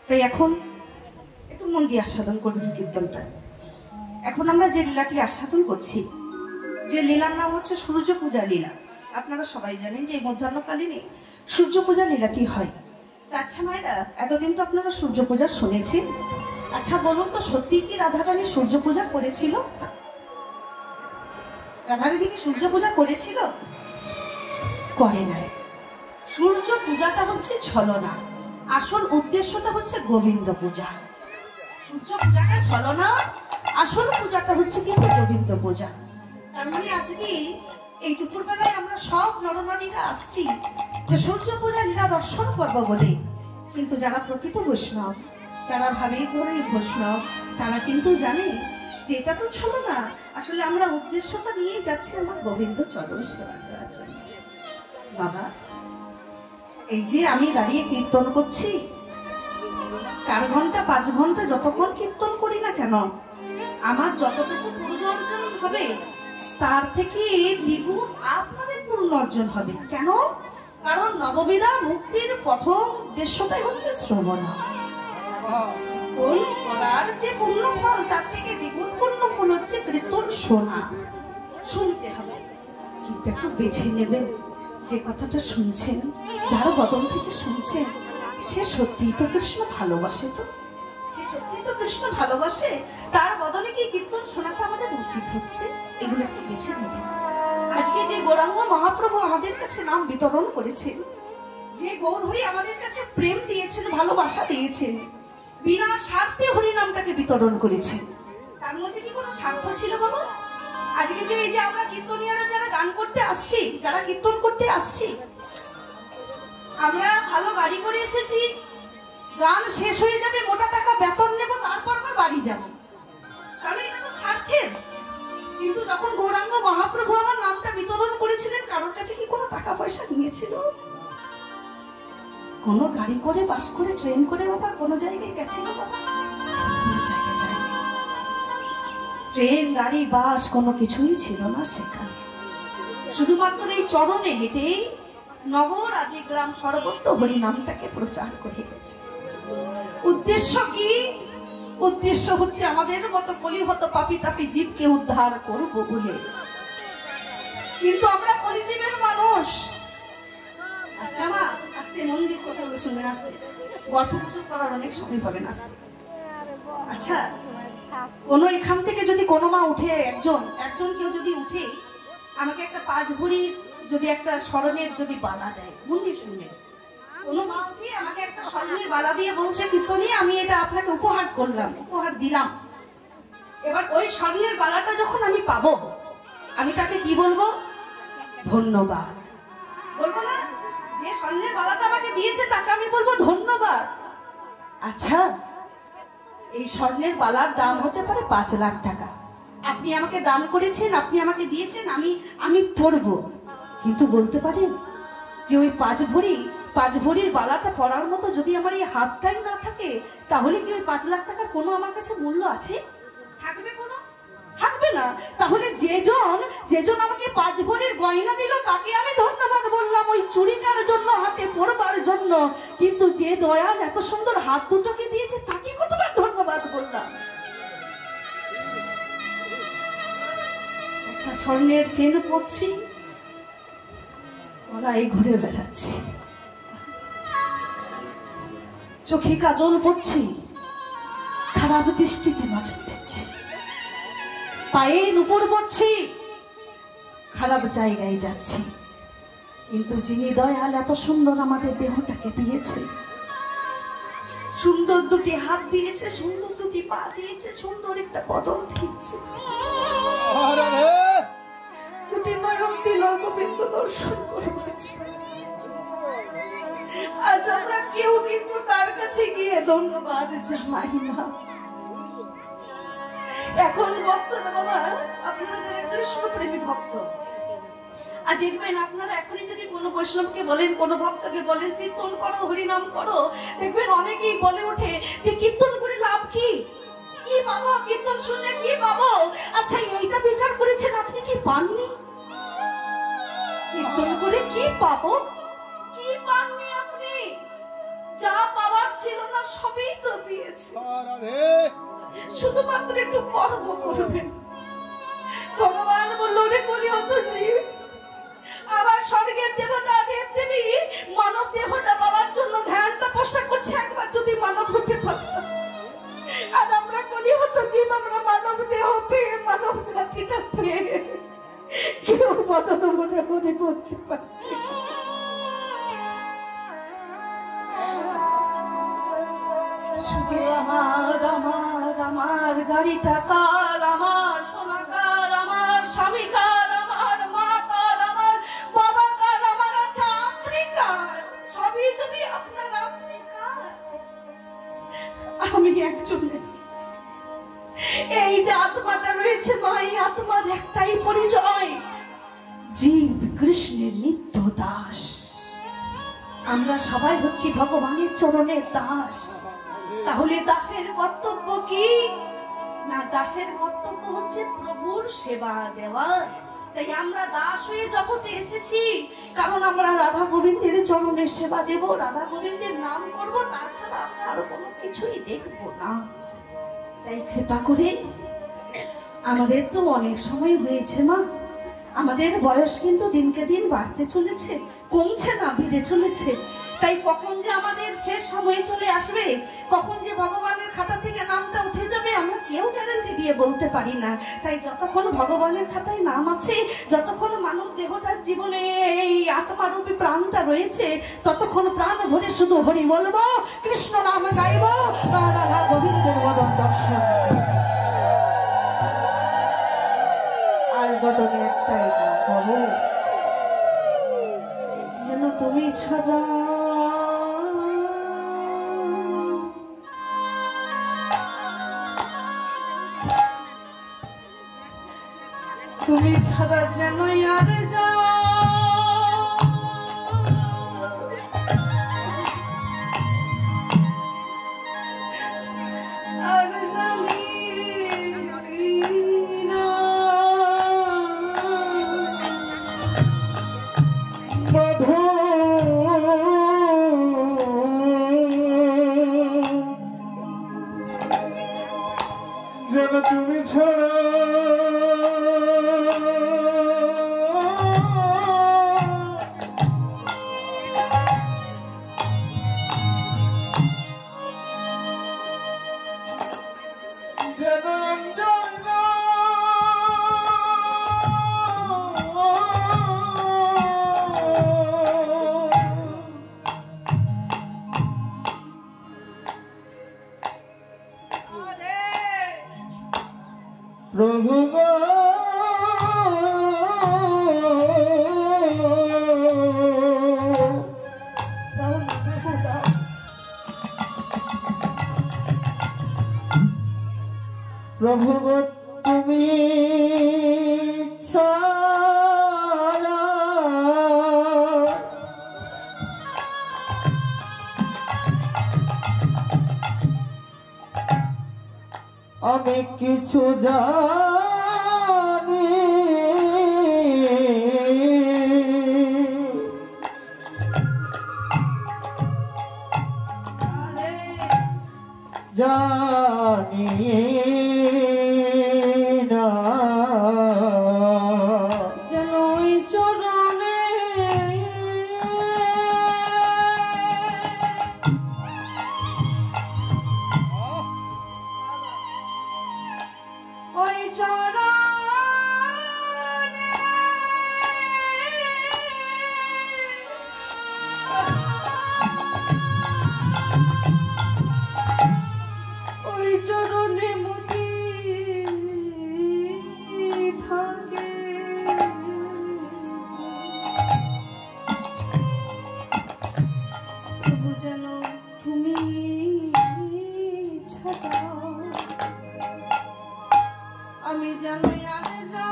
তাই এখন একটু মন দিয়ে আস্বাদন করবেন কীর্তনটা। এখন আমরা যে লীলাটি আস্বাদন করছি, যে লীলার নাম হচ্ছে সূর্য পূজা লীলা। আপনারা সবাই জানেন যে এই মধ্যাহ্নকালীনে সূর্য পূজা লীলাটি হয়। আচ্ছা মায়েরা, এতদিন তো আপনারা সূর্য পূজা শুনেছেন। আচ্ছা বলুন তো, সত্যি কি রাধারানী সূর্য পূজা করেছিল? রাধারানী কি সূর্য পূজা করেছিল? করে নাই। সূর্য পূজাটা হচ্ছে ছলনা, আসল উদ্দেশ্যটা হচ্ছে গোবিন্দ পূজা। সূর্য পূজাটা ছলনা, আসল পূজাটা হচ্ছে কিন্তু গোবিন্দ পূজা। তার মানে আজকে এই দুপুরবেলায় আমরা সব নরনারীরা আসছি যে সূর্য পূজা লীলা দর্শন করবো বলে। কিন্তু যারা প্রকৃত বৈষ্ণব, যারা ভাবে করে বৈষ্ণব, তারা কিন্তু জানে যে এটা তো ছলনা, আসলে আমরা উদ্দেশ্যটা নিয়ে যাচ্ছি আমার গোবিন্দ চরণ সেবা করার জন্য। বাবা, এই যে আমি দাঁড়িয়ে কীর্তন করছি, 4 ঘন্টা 5 ঘন্টা যতক্ষণ কীর্তন করি না কেন, আমার যতটুকু পূর্ণ অর্জন হবে তার থেকে দ্বিগুণ আপনাদের পূর্ণ অর্জন হবে। কেন? কারণ নববিধা মুক্তির প্রথম উদ্দেশ্যটাই হচ্ছে শ্রবণ। করার যে পূর্ণ ফল তার থেকে দ্বিগুণ পূর্ণ ফল হচ্ছে কীর্তন শোনা। শুনতে হবে, কিন্তু একটু বেছে নেবেন যে কথাটা শুনছেন, যার বদন থেকে শুনছেন, সে সত্যিই তো কৃষ্ণ ভালোবাসে। তো সে সত্যিই তো কৃষ্ণ ভালোবাসে, তার বদনে কি কীর্তন শোনাটা আমাদের উচিত হচ্ছে? এগুলো একটু বেছে নেবেন। আজকে যে গৌরাঙ্গ মহাপ্রভু আমাদের কাছে নাম বিতরণ করেছেন, যে গৌরহরি আমাদের কাছে প্রেম দিয়েছেন, ভালোবাসা দিয়েছেন, বিনা স্বার্থে হরি নামটাকে বিতরণ করেছেন, তার মধ্যে কি কোনো স্বার্থ ছিল বাবা? আজকে যে এই যে আমরা কীর্তনীয়রা যারা গান করতে আসছি, যারা কীর্তন করতে আসছি, আমরা ভালো গাড়ি করে এসেছি, গান শেষ হয়ে যাবে, মোটা টাকা বেতন নেব, তারপর আবার বাড়ি যাব, তাহলে এটা তো স্বার্থের। কিন্তু যখন গৌরাঙ্গ মহাপ্রভু আমার নামটা বিতরণ করেছিলেন, কারোর কাছে কি কোনো টাকা পয়সা নিয়েছিল? কোনো গাড়ি করে, বাস করে, ট্রেন করে বাবা কোনো জায়গায় গেছিল বাবা? কোনো জায়গায় যায়নি। ট্রেন, গাড়ি, বাস কোনো কিছুই ছিল না সেখানে। শুধুমাত্র এই চরণে হেঁটেই নগর আদি গ্রাম সর্বত্র হরি নামটাকে প্রচার করে গেছে। উদ্দেশ্য কি? উদ্দেশ্য হচ্ছে আমাদের মতো কলিহত পাপী তাপী জীবকে উদ্ধার করব বলে। কিন্তু আমরা কলিজীবের মানুষ। আচ্ছা মা, আজকে মন্দির কথাগুলো শুনে আসতে, গল্প গুজব করার অনেক সময় পাবেন আসতে। আচ্ছা, কোনো এখান থেকে যদি কোনো মা উঠে, একজন কেউ যদি উঠে আমাকে একটা 5 ভরির যদি একটা স্মরণের যদি বালা দেয়, মন্দির শুনবে, কোনো মা উঠে আমাকে একটা স্মরণের বালা দিয়ে বলছে কীর্তনী আমি এটা আপনাকে উপহার করলাম, উপহার দিলাম। এবার ওই স্মরণের বালাটা যখন আমি পাবো, আমি তাকে কি বলবো? ধন্যবাদ বলবো না? যে স্বর্ণের বালাটা আমাকে দিয়েছে তাকে আমি বলবো ধন্যবাদ। আচ্ছা, এই স্বর্ণের বালার দাম হতে পারে 5 লাখ টাকা। আপনি আমাকে দান করেছেন, আপনি আমাকে দিয়েছেন, আমি পরবো। কিন্তু বলতে পারেন যে ওই 5 ভরির বালাটা পরার মতো যদি আমার এই হাতটাই না থাকে, তাহলে কি ওই 5 লাখ টাকার কোনো আমার কাছে মূল্য আছে? থাকবে কোনো? থাকবে না। তাহলে যেজন আমাকে 5 ভরির গয়না দিল তাকে আমি ধন্যবাদ বললাম ওই চুড়িটার জন্য, হাতে পরবার জন্য। কিন্তু যে দয়াল এত সুন্দর হাত দুটোকে দিয়েছে তাকে কতবার ধন্যবাদ বললাম। একটা স্বর্ণের চেন পরছি, ওরাই ঘুরে বেড়াচ্ছি, চোখে কাজল পড়ছি, খারাপ দৃষ্টিতে নজর দিচ্ছি, পায়ে নুপুর পড়ছি, খারাপ জায়গায় যাচ্ছি। কিন্তু যিনি দয়াল এত সুন্দর আমাদের দেহটাকে দিয়েছে, সুন্দর 2টি হাত দিয়েছে, সুন্দর 2টি পা দিয়েছে, সুন্দর একটা বদন দিয়েছে, 2টি নয়ন দিল গোবিন্দ দর্শন করবো। আজ আমরা কেউ কিন্তু তার কাছে গিয়ে ধন্যবাদ জানাই না। এখন ভক্তরা বাবা, আপনারা যারা কৃষ্ণ প্রেমী ভক্ত, আর দেখবেন আপনারা এখনই যদি কোনো বৈষ্ণবকে বলেন, কোনো ভক্তকে বলেন কীর্তন করো, হরিনাম করো, দেখবেন অনেকেই বলে ওঠে যে কীর্তন করে লাভ কি? কি পাবো? কীর্তন শুনলে কি পাবো? আচ্ছা, এইটা বিচার করেছেন আপনি কি পাননি? কীর্তন করে কি পাবো? কি পাননি আপনি? যা পাওয়ার ছিল না সবই তো দিয়েছে, শুধুমাত্র একটু কর্ম করবেন। ভগবান বলল, রে করি অত জীব, আবার স্বর্গের দেবতা দেব দেবী মানব দেহটা বাবার জন্য ধ্যান তপস্যা করছে, একবার যদি মানব হতে পারতাম। আর আমরা কলি হতো জীব, আমরা মানব দেহ পেয়ে মানব জাতিটা পেয়ে কেউ বদল মনে মনে বলতে পারছে। শুধু আমার আমার আমার গাড়িটা কার, আমার সোনা কার, আমার স্বামী কার, আমার মা কার, আমার বাবা কার, আমার চাকরি কার, সবই যদি আপনার আপনি কার, আমি একজনের। এই যে আত্মাটা রয়েছে মা, এই আত্মার একটাই পরিচয়, জীব কৃষ্ণের নিত্য দাস। আমরা সবাই হচ্ছি ভগবানের চরণের দাস। তাহলে দাসের কর্তব্য কি না? দাসের কর্তব্য হচ্ছে প্রভুর সেবা দেওয়া। তাই আমরা দাস হয়ে জগতে এসেছি, কারণ আমরা রাধা গোবিন্দের চরণের সেবা দেব, রাধা গোবিন্দের নাম করব, তাছাড়া আমরা আরো কোনো কিছুই দেখব না। তাই কৃপা করে, আমাদের তো অনেক সময় হয়েছে মা, আমাদের বয়স কিন্তু দিনকে দিন বাড়তে চলেছে, কমছে না, বেড়ে চলেছে। তাই কখন যে আমাদের শেষ সময় চলে আসবে, কখন যে ভগবানের খাতা থেকে নামটা উঠে যাবে, আমরা কেউ গ্যারান্টি দিয়ে বলতে পারি না। তাই যতক্ষণ ভগবানের খাতায় নাম আছে, যতক্ষণ মানব দেহটার জীবনে এই আত্মারূপী প্রাণটা রয়েছে, ততক্ষণ প্রাণ ভরে শুধু হরি বলবো, কৃষ্ণ নাম গাইব, রাধা গোবিন্দের বদন দর্শন। আর বদনে একটাই না বলো, যেন তুমি ছাড়া তুমি ছাড়া যেন আর যা আর জানি না। মধু যেন তুমি ছাড়া প্রভু প্রভু তুমি ছাড়া আমি কিছু জানি জানি না, যেন ওই চরণে ওই চরণে ওই চরণে মতি থাকে। তবু যেন তুমি ছাড়া আমি যেন আর যা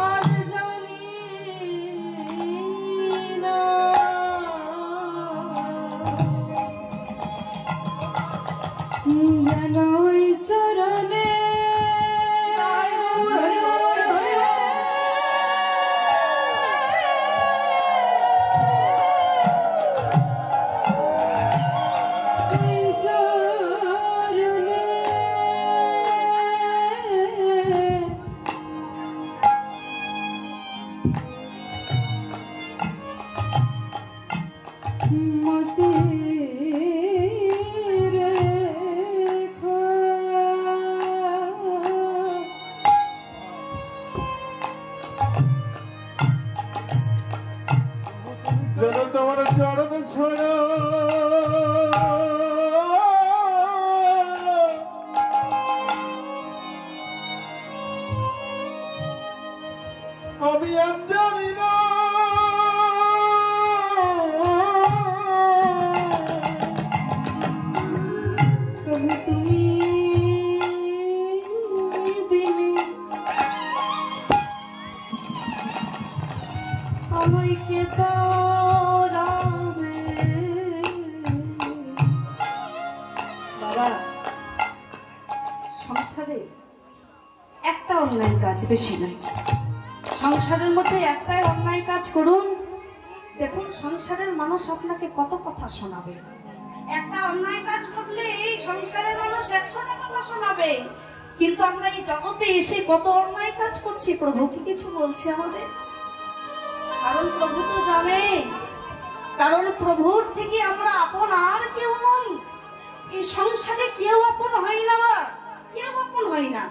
আর জানি না। যেন ওই চরণে সংসারে একটা অন্যায় কাজ বেশি নাই, সংসারের মধ্যে একটাই অন্যায় কাজ করুন, দেখুন সংসারের মানুষ আপনাকে কত কথা শোনাবে। একটা অন্যায় কাজ করলে এই সংসারের মানুষ 100টা কথা শোনাবে, কিন্তু আমরা এই জগতে এসে কত অন্যায় কাজ করছি, প্রভু কি কিছু বলছে আমাদের? কারণ প্রভু তো জানে, কারণ প্রভুর থেকে আমরা আপন আর কেউ নই। এই সংসারে কেউ আপন হয় না, কেউ আপন হয় না।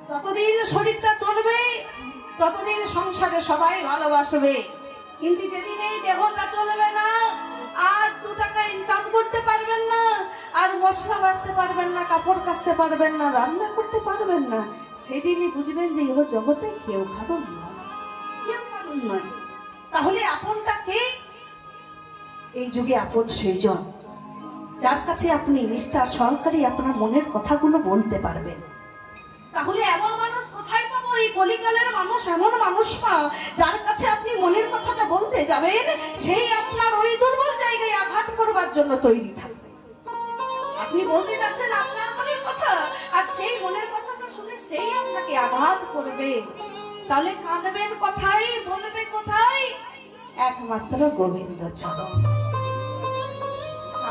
যতদিন শরীরটা চলবে ততদিন সংসারে সবাই ভালোবাসবে, কিন্তু যেদিন এই দেহটা চলবে না, আর 2 টাকা ইনকাম করতে পারবেন না, আর মশলা বাড়তে পারবেন না, কাপড় কাচতে পারবেন না, রান্না করতে পারবেন না, সেদিনই বুঝবেন যে এই জগতে কেউ ভালো নয়, কেউ ভালো নয়। তাহলে আপনটা কে? এই যুগে আপন সেইজন যার কাছে আপনি নিষ্ঠা সহকারে আপনার মনের কথাগুলো বলতে পারবেন। তাহলে এমন মানুষ কোথায় পাবো? এই কলিকালের মানুষ এমন মানুষ না যার কাছে আপনি মনের কথাটা বলতে যাবেন, সেই আপনার ওই দুর্বল জায়গায় আঘাত করবার জন্য তৈরি থাকবে। আপনি বলতে যাচ্ছেন আপনার মনের কথা, আর সেই মনের কথাটা শুনে সেই আপনাকে আঘাত করবে। তাহলে কাঁদবেন কোথায়, বলবে কোথায়? একমাত্র গোবিন্দ চরণ।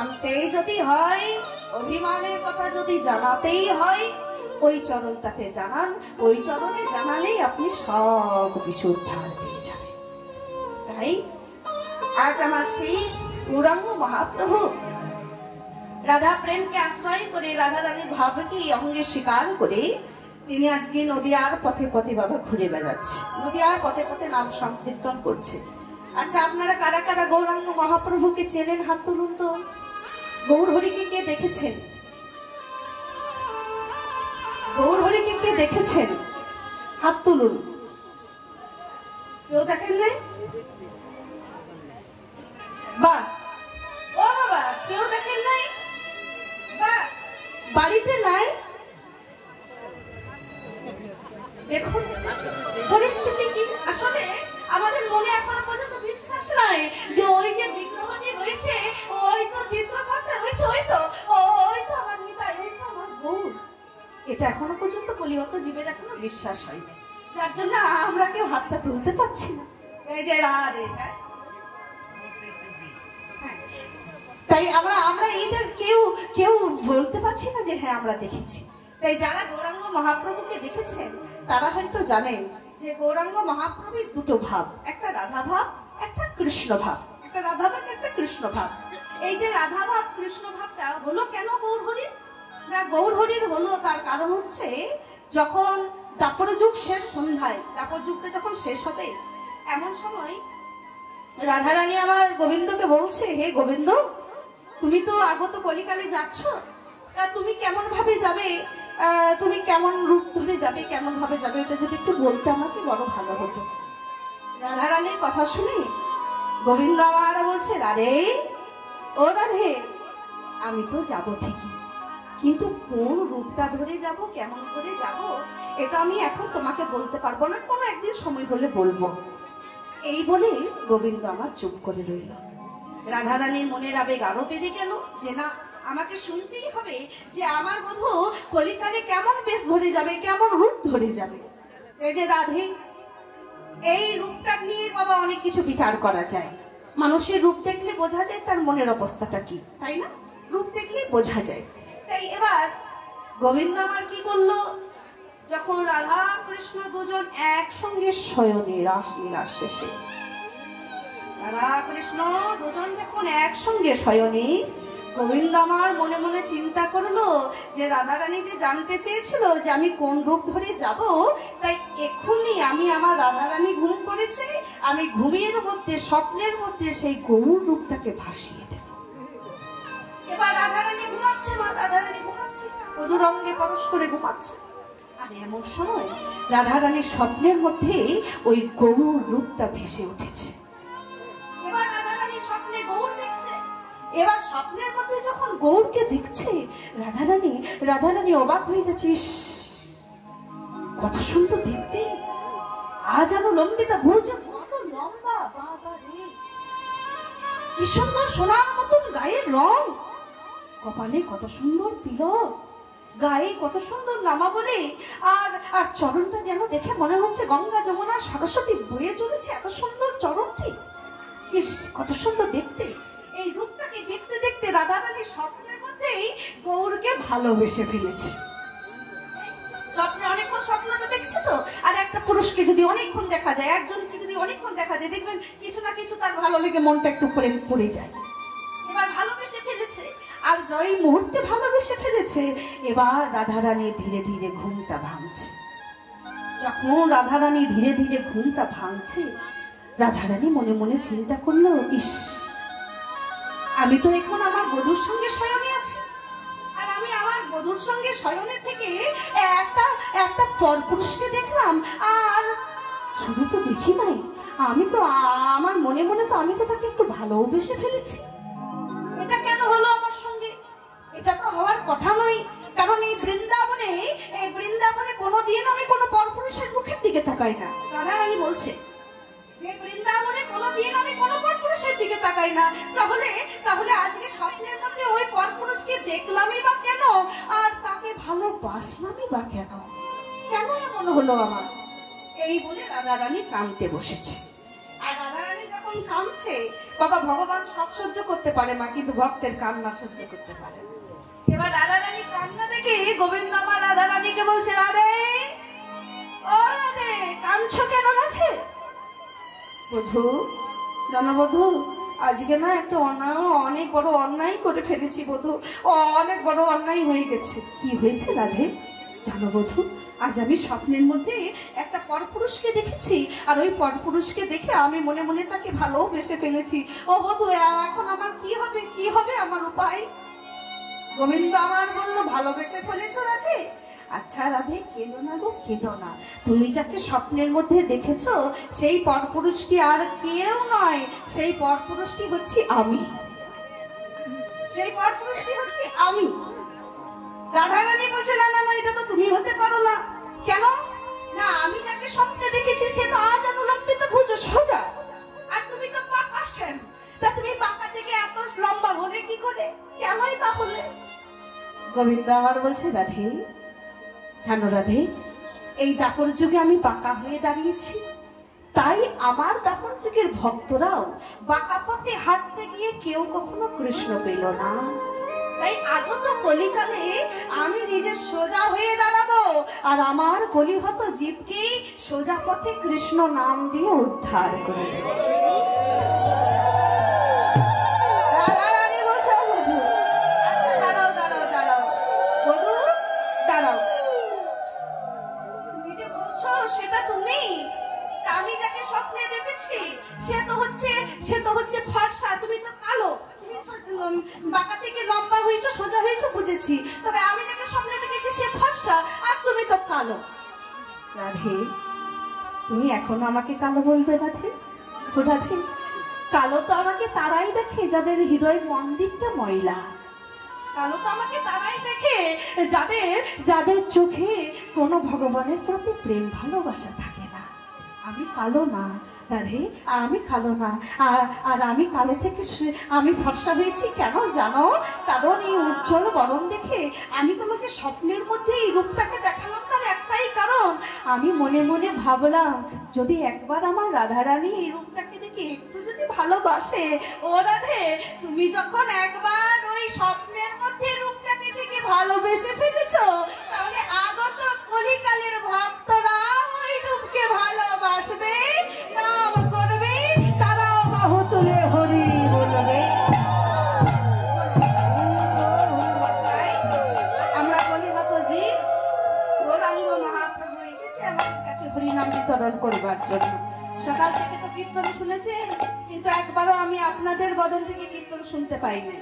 আনতেই যদি হয়, অভিমানের কথা যদি জানাতেই হয়, ওই চরণটাকে জানান, ওই চরণে জানালেই আপনি সব কিছু উদ্ধার পেয়ে যাবেন। তাই আজ আমার সেই গৌরাঙ্গ মহাপ্রভু রাধা প্রেমকে আশ্রয় করে, রাধা রানীর ভাবকে অঙ্গে স্বীকার করে তিনি আজকে নদিয়ার পথে পথে বাবা ঘুরে বেড়াচ্ছে, নদিয়ার পথে পথে নাম সংকীর্তন করছে। আচ্ছা, আপনারা কারা কারা গৌরাঙ্গ মহাপ্রভুকে চেনেন? হাত তুলুন তো। গৌরহরিকে কে দেখেছেন? গৌরহরিকে কে দেখেছেন? হাত তুলুন। কেউ দেখেন নাই? বা ও বাবা, কেউ দেখেন নাই? বা বাড়িতে নাই? দেখুন পরিস্থিতি কি। আসলে আমাদের মনে এখনো পর্যন্ত বিশ্বাস নাই যে ওই যে বিগ্রহটি রয়েছে, ওই তো চিত্রপটটা রয়েছে, ওই তো আমার নিতাই, ওই তো আমার গৌর। এটা এখনো পর্যন্ত কলিগত জীবের এখনো বিশ্বাস হয়নি, যার জন্য আমরা কেউ হাতটা তুলতে পারছি না। এই যে রাধে, তাই আমরা এইদের কেউ বলতে পারছি না যে হ্যাঁ আমরা দেখেছি। তাই যারা গৌরাঙ্গ মহাপ্রভুকে দেখেছেন তারা হয়তো জানেন যে গৌরাঙ্গ মহাপ্রভুর 2টো ভাব, একটা রাধা ভাব, একটা কৃষ্ণ ভাব, একটা রাধা ভাব, একটা কৃষ্ণ ভাব। এই যে রাধা ভাব কৃষ্ণ ভাবটা হলো কেন গৌরহরির? না, গৌরহরির হলো তার কারণ হচ্ছে যখন দাপর যুগ শেষ, সন্ধ্যায় দাপর যুগটা যখন শেষ হবে, এমন সময় রাধারানী আমার গোবিন্দকে বলছে, হে গোবিন্দ, তুমি তো আগত কলিকালে যাচ্ছ, তা তুমি কেমন ভাবে যাবে, তুমি কেমন রূপ ধরে যাবে, কেমন ভাবে যাবে, এটা যদি একটু বলতে আমাকে বড় ভালো হতো। রাধারানীর কথা শুনে গোবিন্দ আমার বলছে, রাধে, ও রাধে, আমি তো যাব ঠিকই, কিন্তু কোন রূপটা ধরে যাব, কেমন করে যাব, এটা আমি এখন তোমাকে বলতে পারবো না, কোনো একদিন সময় হলে বলবো। এই বলে গোবিন্দ আমার চুপ করে রইল। রাধারানীর মনের আবেগ আরো বেড়ে গেল যে না, আমাকে শুনতেই হবে যে আমার বধূ কলিকালে কেমন বেশ ধরে যাবে, কেমন রূপ ধরে যাবে। এই যে রাধে, এই রূপটা নিয়ে বাবা অনেক কিছু বিচার করা যায়। মানুষের রূপ দেখলে বোঝা যায় তার মনের অবস্থাটা কি, তাই না? রূপ দেখলে বোঝা যায়। তাই এবার গোবিন্দ আমার কি করলো, যখন রাধা কৃষ্ণ দুজন একসঙ্গে শয়নে রাস লীলা শেষে রাধা কৃষ্ণ দুজন যখন একসঙ্গে শয়নে, গোবিন্দ আমার মনে মনে চিন্তা করলো যে রাধারানী যে জানতে চেয়েছিল যে আমি কোন রূপ ধরে যাব, তাই এক্ষুনি আমি আমার রাধারানী ঘুম করেছি, আমি ঘুমের মধ্যে স্বপ্নের মধ্যে সেই গৌর রূপটাকে ভাসিয়ে দেব। এবার রাধারানী ঘুমাচ্ছে, মা রাধারানী ঘুমাচ্ছে, মধুর অঙ্গে পরশ করে ঘুমাচ্ছে। আর এমন সময় রাধারানীর স্বপ্নের মধ্যে ওই গৌর রূপটা ভেসে উঠেছে। এবার রাধারানী স্বপ্নে গৌর দেখছে। এবার স্বপ্নের মধ্যে যখন গৌরকে দেখছে রাধারানী অবাক হয়ে যাচ্ছে, কত সুন্দর দেখতে, আজ আরো লম্বিতা ভুজ কত লম্বা, বাবা রে কি সুন্দর সোনার মতন গায়ের রং, কপালে কত সুন্দর তিলক, গায়ে কত সুন্দর নামাবলী, আর আর চরণটা যেন দেখে মনে হচ্ছে গঙ্গা যমুনা সরস্বতী বয়ে চলেছে, এত সুন্দর চরণটি, ইস কত সুন্দর দেখতে। এই রূপটাকে দেখতে দেখতে রাধারানী স্বপ্নের মধ্যেই গৌরকে ভালোবেসে ফেলেছে। স্বপ্নে অনেকক্ষণ স্বপ্নটা দেখছে তো, আর একটা পুরুষকে যদি অনেকক্ষণ দেখা যায়, একজনকে যদি অনেকক্ষণ দেখা যায়, দেখবেন কিছু না কিছু তার ভালো লেগে মনটা একটু প্রেম পড়ে যায়। এবার ভালোবেসে ফেলেছে, আর জয় মুহূর্তে ভালোবেসে ফেলেছে। এবার রাধারানী ধীরে ধীরে ঘুমটা ভাঙছে। যখন রাধারানী ধীরে ধীরে ঘুমটা ভাঙছে, রাধারানী মনে মনে চিন্তা করলো, ইস আমি তো এখন আমার বধূর সঙ্গে শয়নে আছি, আর আমি আমার বধূর সঙ্গে শয়নে থেকে একটা পরপুরুষকে দেখলাম, আর শুধু তো দেখি নাই, আমি তো আমার মনে মনে তো আমি তো তাকে একটু ভালোবেসে ফেলেছি। এটা কেন হলো আমার সঙ্গে? এটা তো হওয়ার কথা নয়, কারণ এই বৃন্দাবনে কোনোদিন আমি কোনো পরপুরুষের মুখের দিকে তাকাই না। রাধারানী বলছে যে বৃন্দাবনে কোনোদিন আমি কোনো পরপুরুষের দিকে তাকাই না, তাহলে আজকে স্বপ্নের মধ্যে ওই পরপুরুষকে দেখলামই বা কেন, আর তাকে ভালোবাসলামই বা কেন, কেন এমন হলো আমার? এই বলে রাধারানী কাঁদতে বসেছে। আর রাধারানী যখন কাঁদছে, বাবা ভগবান সব সহ্য করতে পারে মা, কিন্তু ভক্তের কান্না সহ্য করতে পারে না। এবার রাধারানী কান্না দেখে গোবিন্দ আমার রাধারানীকে বলছে, রাধে ও রাধে, কাঁদছো কেন রাধে? বধূ, জানো বধূ, আজকে না একটা অনেক বড় অন্যায় করে ফেলেছি বধূ, অনেক বড় অন্যায় হয়ে গেছে। কি হয়েছে রাধে? জানো বধূ, আজ আমি স্বপ্নের মধ্যে একটা পরপুরুষকে দেখেছি, আর ওই পরপুরুষকে দেখে আমি মনে মনে তাকে ভালোবেসে ফেলেছি। ও বধূ, এখন আমার কি হবে আমার উপায়? গোবিন্দ আমার বললো, ভালোবেসে ফেলেছো রাধে? আচ্ছা রাধে, কেঁদো না গো, কেঁদো না। তুমি যাকে স্বপ্নের মধ্যে দেখেছো সেই পরপুরুষটি আর কেউ নয়, সেই পরপুরুষটি হচ্ছে আমি, সেই পরপুরুষটি হচ্ছে আমি। রাধারানী বলছে, না না না, এটা তো তুমি হতে পারো না। কেন? না, আমি যাকে স্বপ্নে দেখেছি সে তো আজ অনুলম্বিত ভুজ সোজা, আর তুমি তো পাকা শ্যাম, তা তুমি পাকা থেকে এত লম্বা হলে কি করে? কেনই বা হলে? গোবিন্দ আমার বলছে, রাধে জানো রাধে, এই দাপর যুগে আমি বাঁকা হয়ে দাঁড়িয়েছি, তাই আমার দাপর যুগের ভক্তরাও বাঁকা পথে হাঁটতে গিয়ে কেউ কখনো কৃষ্ণ পেল না। তাই আগত কলিকালে আমি নিজে সোজা হয়ে দাঁড়াবো, আর আমার কলিহত জীবকে সোজা পথে কৃষ্ণ নাম দিয়ে উদ্ধার করে দেব। রাধারানী বলছে, বধূ আচ্ছা দাঁড়াও বধূ দাঁড়াও, তুমি যে বলছো সেটা তুমি, আমি যাকে স্বপ্নে দেখেছি সে তো হচ্ছে ফর্সা, তুমি তো কালো, বাঁকা থেকে লম্বা হয়েছে সোজা হয়েছে বুঝেছি, তবে আমি যাকে স্বপ্নে দেখেছি সে ফর্সা, আর তুমি তো কালো। রাধে, তুমি এখনো আমাকে কালো বলবে রাধে? রাধে, কালো তো আমাকে তারাই দেখে যাদের হৃদয় মন্দিরটা ময়লা, কালো তো আমাকে তারাই দেখে যাদের চোখে কোনো ভগবানের প্রতি প্রেম ভালোবাসা থাকে না। আমি কালো না রাধে, আমি কালো না, আর আমি কালো থেকে আমি ফর্সা হয়েছি কেন জানো? কারণ এই উজ্জ্বল বরণ দেখে আমি তোমাকে স্বপ্নের মধ্যে এই রূপটাকে দেখালাম, তার একটাই কারণ, আমি মনে মনে ভাবলাম যদি একবার আমার রাধারানী এই রূপটাকে দেখে একটু যদি ভালোবাসে। ও রাধে, তুমি যখন একবার ওই স্বপ্নের মধ্যে রূপটাকে দেখে ভালোবেসে ফেলেছো, তাহলে আগত কলিকালের ভক্তরা ওই রূপকে ভালোবাসবে, নাম করবে, তারাও বাহু কিন্তু একবারও আমি আপনাদের বদন থেকে কীর্তন শুনতে পাই নাই।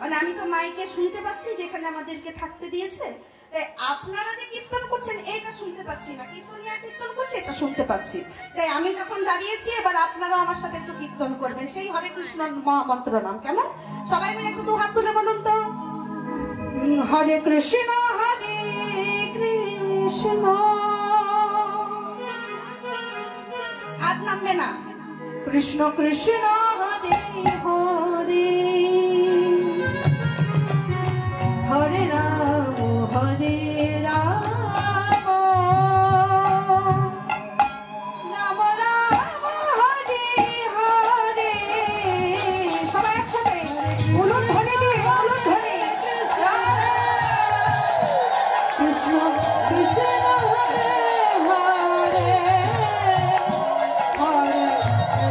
মানে আমি তো মাইকে শুনতে পাচ্ছি যেখানে আমাদেরকে থাকতে দিয়েছে, তাই আপনারা যে কীর্তন করছেন এটা শুনতে পাচ্ছি না, কীর্তনিয়া কীর্তন করছে এটা শুনতে পাচ্ছি। তাই আমি যখন দাঁড়িয়েছি এবার আপনারা আমার সাথে একটু কীর্তন করবেন সেই হরে কৃষ্ণ মহামন্ত্র নাম। কেমন? সবাই মিলে একটু 2 হাত তুলে বলুন তো, হরে কৃষ্ণ হরে কৃষ্ণ। হাত নামবে না। কৃষ্ণ কৃষ্ণ হরে হরে, হরে রাম হরে রাম, রাম রাম হরে হরে। সবাই একসাথে বলুন ধ্বনি দিয়ে, বলুন ধ্বনি। কৃষ্ণ কৃষ্ণ হরে হরে, হরে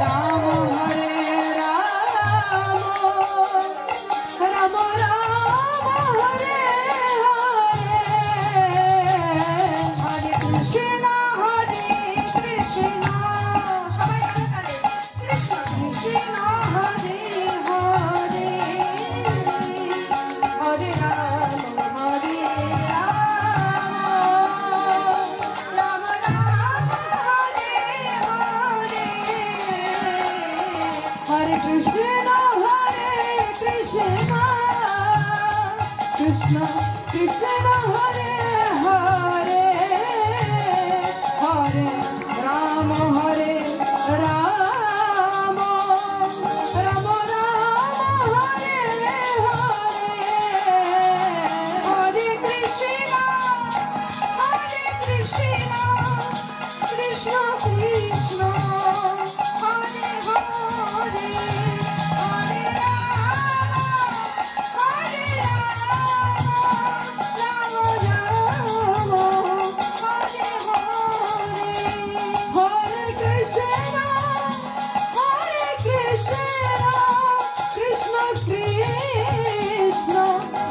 রাম হরে রাম, রাম রাম হরে হরে, হরে কৃষ্ণ হরে কৃষ্ণ। সবাই তালে কৃষ্ণ কৃষ্ণ হরে হরে, হরে রাম হরে রাম, রাম রাম হরে হরে, হরে কৃষ্ণ হরে কৃষ্ণ, কৃষ্ণ কৃষ্ণ হরে হরে, হরে রাম হরে রাম, রাম রাম হরে হরে, হরে কৃষ্ণ কৃষ্ণ কৃষ্ণ হরে হরে, হরে রাম হরে রাম, রাম রাম হরে হরে, হরে কৃষ্ণ কৃষ্ণ কৃষ্ণ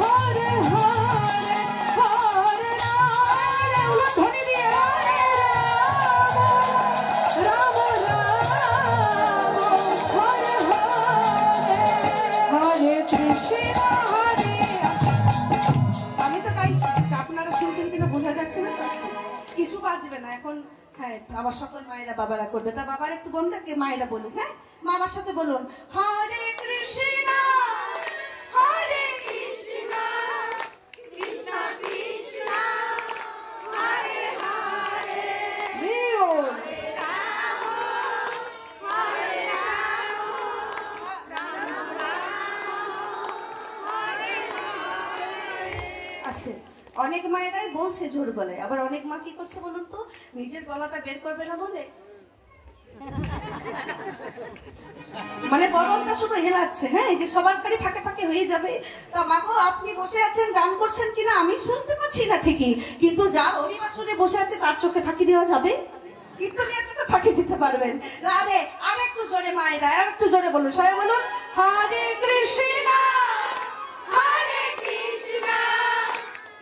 হরে হরে, হরে রাম। ধ্বনি দিয়ে হরে রাম, রাম রাম হরে হরে, হরে কৃষ্ণ হরে। আমি তো গাইছি, আপনারা শুনছেন কিনা বোঝা যাচ্ছে না, কিছু বাজবে না এখন। হ্যাঁ, আবার সকল মায়েরা বাবারা করবে, তা বাবার একটু বন্ধুকে মায়েরা বলুন। হ্যাঁ, মা আমার সাথে বলুন, হরে কৃষ্ণ হরে কৃষ্ণ, কৃষ্ণ কৃষ্ণ হরে হরে, হরে রাম হরে রাম, রাম রাম হরে হরে। আস্তে, অনেক মায়েরাই বলছে জোর গলায়, আবার অনেক মা কি করছে বলুন তো, নিজের গলাটা বের করবে না বলে মানে বদনটা শুধু হেলাচ্ছে। হ্যাঁ, এই যে সবার কারি ফাঁকে ফাঁকে হয়ে যাবে। তা মাগো, আপনি বসে আছেন, গান করছেন কিনা আমি শুনতে পাচ্ছি না ঠিকই, কিন্তু যার অভিবাসনে বসে আছে তার চোখে ফাঁকি দেওয়া যাবে? কীর্তনী আছে তো ফাঁকি দিতে পারবেন। আরে আর একটু জোরে মায়েরা, আর একটু জোরে বলুন, সবাই বলুন, হরে কৃষ্ণ হরে কৃষ্ণ,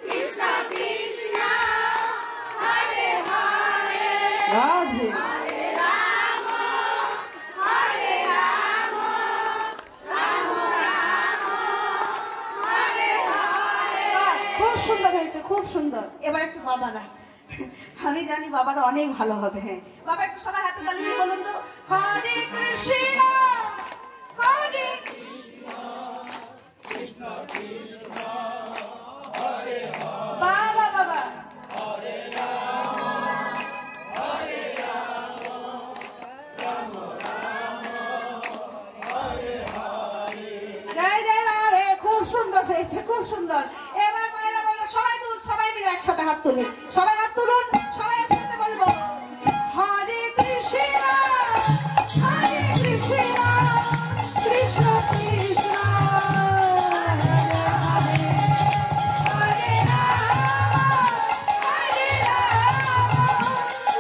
কৃষ্ণ কৃষ্ণ হরে হরে, রাধে হরে রাম হরে রাম, রাম রাম হরে হরে। খুব সুন্দর হয়েছে, খুব সুন্দর। এবার একটু বাবারা, আমি জানি বাবারা অনেক ভালো হবে। হ্যাঁ বাবা, একটু সবাই হাতে তালি দিয়ে বলুন তো, হরে কৃষ্ণ হরে কৃষ্ণ কৃষ্ণ হরে হরে, বাবা বাবা হরে রাম হরে রাম, রাম রাম হরে হরে। জয় জয় রাধে। খুব সুন্দর হয়েছে, খুব সুন্দর। এবার মায়েরা বলো, সবাই তুলুন, সবাই মিলে একসাথে হাত তুলুন, সবাই হাত তুলুন, সবাই একসাথে বলবো, হরে কৃষ্ণ হরে কৃষ্ণ, কৃষ্ণ কৃষ্ণ হরে হরে, হরে রাম হরে রাম,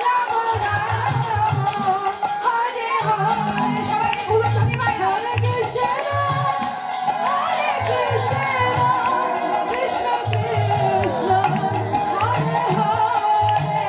রাম রাম হরে হরে। সবাই উলুধ্বনি মায়েরা, হরে কৃষ্ণ হরে কৃষ্ণ, কৃষ্ণ কৃষ্ণ হরে হরে,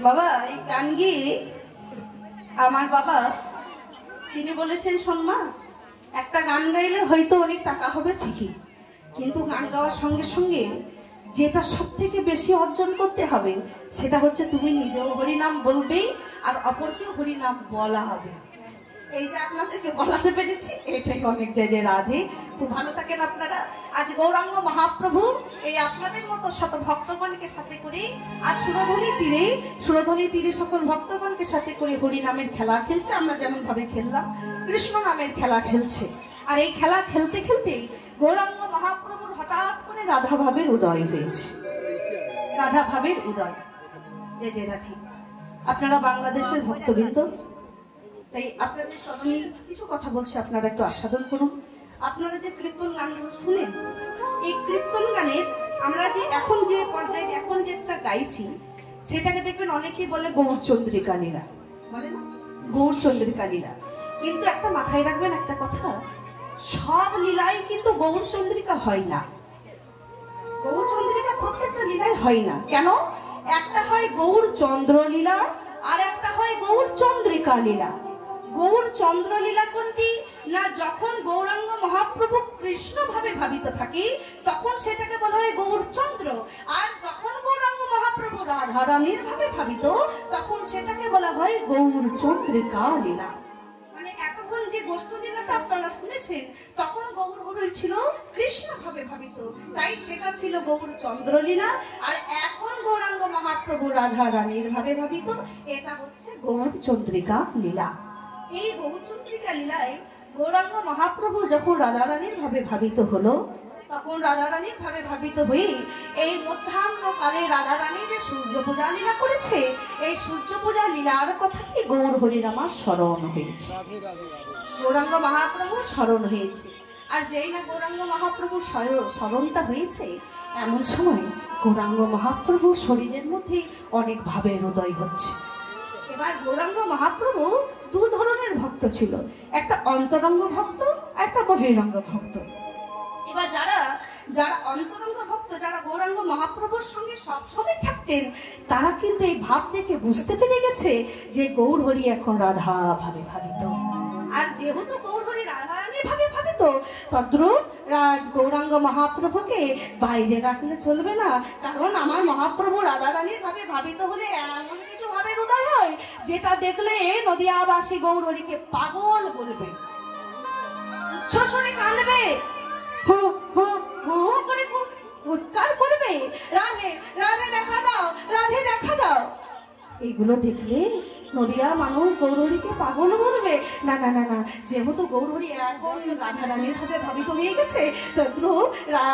বাবা এই গান গিয়ে আমার বাবা তিনি বলেছেন, শোন মা, একটা গান গাইলে হয়তো অনেক টাকা হবে ঠিকই, কিন্তু গান গাওয়ার সঙ্গে সঙ্গে যেটা সব থেকে বেশি অর্জন করতে হবে সেটা হচ্ছে তুমি নিজেও হরিনাম বলবেই আর অপরকেও হরিনাম বলা হবে। এই যে আপনাদেরকে বলাতে পেরেছি এটাই অনেক। জয় জয় রাধে। খুব ভালো থাকেন আপনারা। আজ গৌরাঙ্গ মহাপ্রভু এই আপনাদের মতো শত ভক্তগণকে সাথে করে আজ সুরধনী তীরে সকল ভক্তগণকে সাথে করে হরিনামের খেলা খেলছে। আমরা যেমন ভাবে খেললাম কৃষ্ণ নামের খেলা খেলছে। আর এই খেলা খেলতে খেলতে গৌরাঙ্গ মহাপ্রভুর হঠাৎ করে রাধা ভাবের উদয় হয়েছে। রাধা ভাবের উদয়। জয় জয় রাধে। আপনারা বাংলাদেশের ভক্তবৃন্দ, তাই আপনাদের চরণে কিছু কথা বলছি, আপনারা একটু আস্বাদন করুন। আপনারা যে কীর্তন গানগুলো শুনেন, এই কীর্তন গানের আমরা যে এখন যে পর্যায়ে এখন যেটা গাইছি সেটাকে দেখবেন অনেকেই বলে গৌরচন্দ্রিকা লীলা, বলে না গৌরচন্দ্রিকা লীলা। কিন্তু একটা মাথায় রাখবেন একটা কথা, সব লীলাই কিন্তু গৌরচন্দ্রিকা হয় না। গৌরচন্দ্রিকা প্রত্যেকটা লীলাই হয় না। কেন? একটা হয় গৌরচন্দ্র লীলা আর একটা হয় গৌরচন্দ্রিকা লীলা। গৌরচন্দ্র লীলা কোনটি না, যখন গৌরাঙ্গ মহাপ্রভু কৃষ্ণ ভাবে ভাবিত থাকে তখন সেটাকে বলা হয় গৌরচন্দ্র, আর যখন গৌরাঙ্গ মহাপ্রভু রাধা রানীর ভাবে ভাবিত তখন সেটাকে বলা হয় গৌরচন্দ্রিকা লীলা। মানে এতক্ষণ যে গোষ্ঠ লীলাটা আপনারা শুনেছেন তখন গৌর হরি ছিল কৃষ্ণ ভাবে ভাবিত, তাই সেটা ছিল গৌরচন্দ্র লীলা। আর এখন গৌরাঙ্গ মহাপ্রভু রাধা রানীর ভাবে ভাবিত, এটা হচ্ছে গৌরচন্দ্রিকা লীলা। এই গৌরচন্দ্রিকা লীলায় গৌরাঙ্গ মহাপ্রভু যখন রাধা রানীর ভাবে ভাবিত হলো, তখন রাধা রানীর ভাবে ভাবিত হয়ে এই মধ্যাহ্ন কালে রাধা রানী যে সূর্য পূজা লীলা করেছে, এই সূর্য পূজা লীলার কথাটি গৌর হরির আমার স্মরণ হয়েছে, গৌরাঙ্গ মহাপ্রভুর স্মরণ হয়েছে। আর যেই না গৌরাঙ্গ মহাপ্রভুর স্মরণটা হয়েছে, এমন সময় গৌরাঙ্গ মহাপ্রভুর শরীরের মধ্যে অনেক ভাবের উদয় হচ্ছে। এবার গৌরাঙ্গ মহাপ্রভু দু ধরনের ভক্ত ছিল, একটা অন্তরঙ্গ ভক্ত, একটা বহিরঙ্গ ভক্ত। এবার যারা অন্তরঙ্গ ভক্ত, যারা গৌরাঙ্গ মহাপ্রভুর সঙ্গে সবসময় থাকতেন, তারা কিন্তু এই ভাব দেখে বুঝতে পেরে গেছে যে গৌর হরি এখন রাধা ভাবে ভাবিত। আর যেহেতু গৌর হরি রাধা রানী ভাবে ভাবিত, তদ্রূপ রাজ গৌরাঙ্গ মহাপ্রভুকে বাইরে রাখলে চলবে না, কারণ আমার মহাপ্রভু রাধা রানীর ভাবে ভাবিত হলে এমন কিছু ভাবের উদয় হয় যেটা দেখলে নদিয়াবাসী গৌর হরিকে পাগল বলবে, উচ্ছ্বসনে কাঁদবে, হু হু হু করে উৎকার করবে, রাধে রাধে দেখা দাও, রাধে দেখা দাও। এইগুলো দেখলে নদিয়া মানুষ গৌরহরিকে পাগল বলবে। না না না না, যেহেতু গৌরহরি এখন রাধা রানীর ভাবে ভাবিত হয়ে গেছে, তদ্রু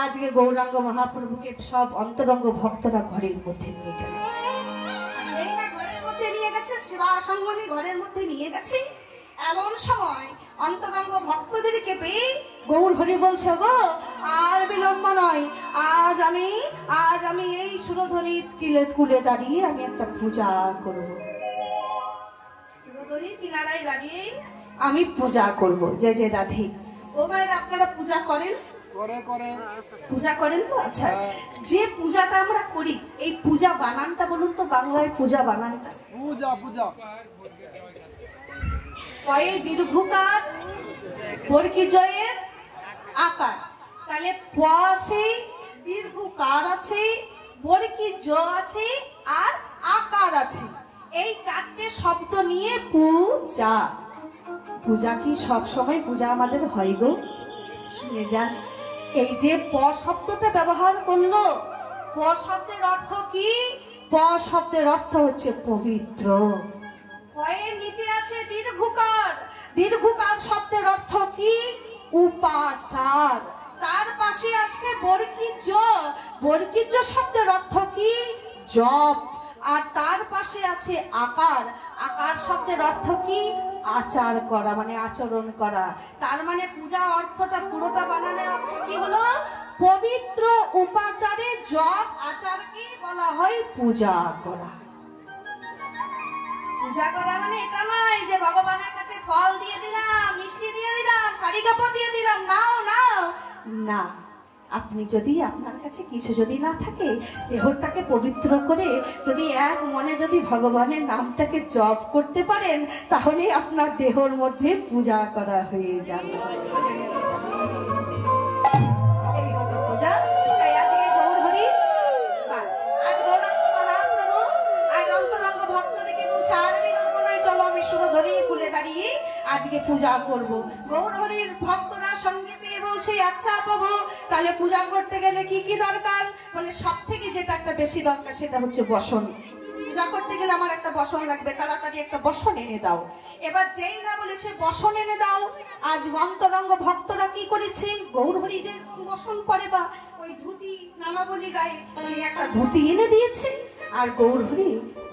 আজকে গৌরাঙ্গ মহাপ্রভুকে সব অন্তরঙ্গ ভক্তরা ঘরের মধ্যে নিয়ে গেল। যেই না ঘরের মধ্যে নিয়ে গেছে, সেবা সঙ্গনী ঘরের মধ্যে নিয়ে গেছে, এমন সময় অন্তরঙ্গ ভক্তদেরকে পেয়ে গৌর হরি বলছে, গো আর বিলম্ব নয়, আজ আমি এই সুরধনির কুলে দাঁড়িয়ে আমি একটা পূজা করব, সুরধনির কিনারায় দাঁড়িয়ে আমি পূজা করব। জয় জয় রাধে। ও মায়ের আপনারা পূজা করেন? পূজা করেন তো? আচ্ছা, যে পূজাটা আমরা করি, এই পূজা বানানটা বলুন তো, বাংলায় পূজা বানানটা? পূজা পয়ে দীর্ঘকার, বর্গী জয়ের আকার, তাহলে প আছে, দীর্ঘকার আছে, বর্গী জ আছে, আর আকার আছে। এই চারটে শব্দ নিয়ে পূজা। পূজা কি সব সময় পূজা আমাদের হয় গো? শুনে যান, এই যে প শব্দটা ব্যবহার করলো, প শব্দের অর্থ কি? প শব্দের অর্থ হচ্ছে পবিত্র। পয়ের নিচে আছে দীর্ঘকার, দীর্ঘকার শব্দের অর্থ কি? উপাচার। তার পাশে আছে বর্গীজ, বর্গীজ শব্দের অর্থ কি? জপ। আর তার পাশে আছে আকার, আকার শব্দের অর্থ কি? আচার করা, মানে আচরণ করা। তার মানে পূজা অর্থটা পুরোটা বানানোর অর্থ কি হলো? পবিত্র উপাচারে জপ আচারকে বলা হয় পূজা করা। পূজা করা মানে এটা নয় যে ভগবানের কাছে ফল দিয়ে দিলাম, মিষ্টি দিয়ে দিলাম, শাড়ি কাপড় দিয়ে দিলাম, নাও নাও, না। আপনি যদি আপনার কাছে কিছু যদি না থাকে, দেহটাকে পবিত্র করে যদি এক মনে যদি ভগবানের নামটাকে জপ করতে পারেন, তাহলে আপনার দেহর মধ্যে পূজা করা হয়ে যাবে। আজকে পূজা করব। গৌরহরির ভক্তরা সঙ্গে পেয়ে বলছে, আচ্ছা প্রভু, তাহলে পূজা করতে গেলে কি কি দরকার? বলে সব থেকে যেটা একটা বেশি দরকার সেটা হচ্ছে বসন। পূজা করতে গেলে আমার একটা বসন লাগবে, তাড়াতাড়ি একটা বসন এনে দাও। এবার যেই না বলেছে বসন এনে দাও, আজ অন্তরঙ্গ ভক্তরা কি করেছে, গৌরহরি যে বসন পরে বা ওই ধুতি নামাবলী গায়ে, সে একটা ধুতি এনে দিয়েছে। আর গৌরহরি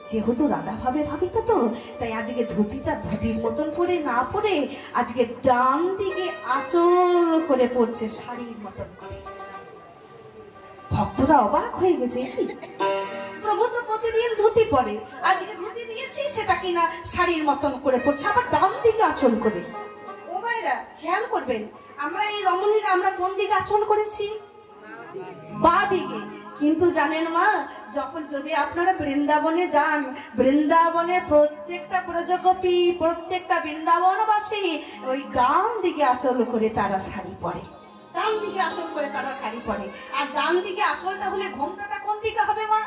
যেহেতু রাধা ভাবে ভাবিত, তো তাই আজকে ধুতিটা ধুতির মতন করে না পরে আজকে ডান দিকে আঁচল করে পড়ছে, শাড়ির মতন করে। ভক্তরা অবাক হয়ে গেছে, কি প্রভু তো প্রতিদিন ধুতি পরে, আজকে ধুতি দিয়েছি সেটা কিনা শাড়ির মতন করে পড়ছে, আবার ডান দিকে আঁচল করে। ও ভাইরা খেয়াল করবেন, আমরা এই রমণীরা আমরা কোন দিকে আঁচল করেছি? বা দিকে। কিন্তু জানেন মা, যখন যদি আপনারা বৃন্দাবনে যান, বৃন্দাবনে প্রত্যেকটা ব্রজগোপী, প্রত্যেকটা বৃন্দাবনবাসী ওই ডান দিকে আঁচল করে তারা শাড়ি পরে, ডান দিকে আঁচল করে তারা শাড়ি পরে। আর ডান দিকে আঁচলটা হলে ঘোমটাটা কোন দিকে হবে মা?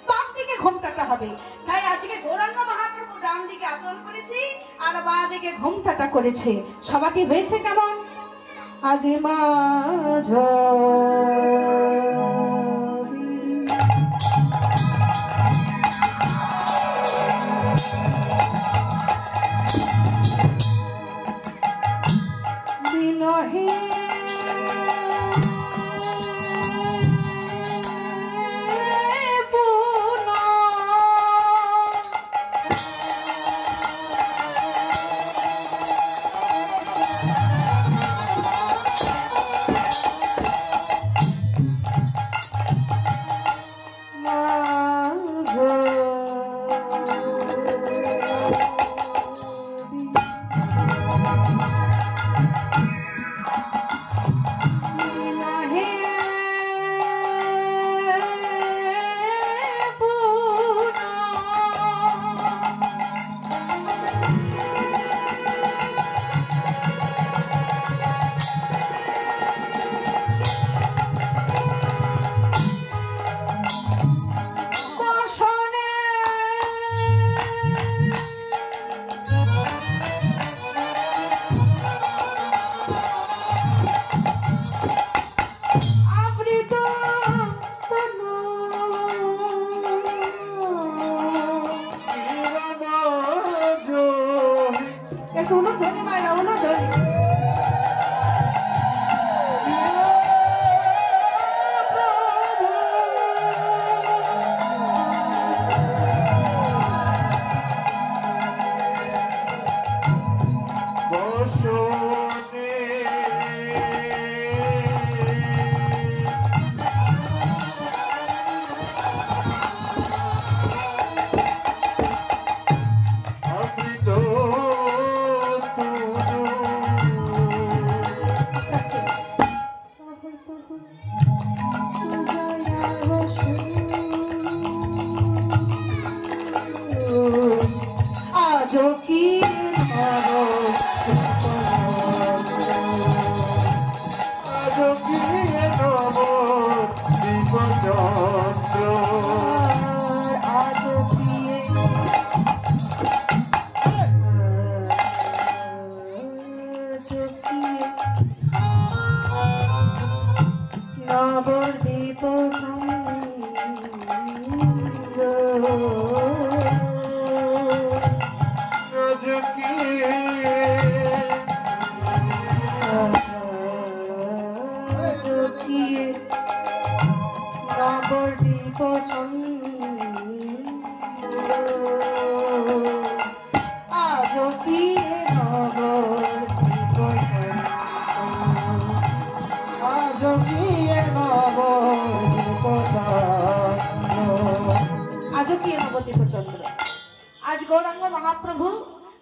বাম দিকে ঘোমটাটা হবে। তাই আজকে গৌরাঙ্গ মহাপ্রভু ডান দিকে আঁচল করেছি আর বা দিকে ঘোমটাটা করেছে। সবাটি হয়েছে কেমন? আজি মাঝ বিনহে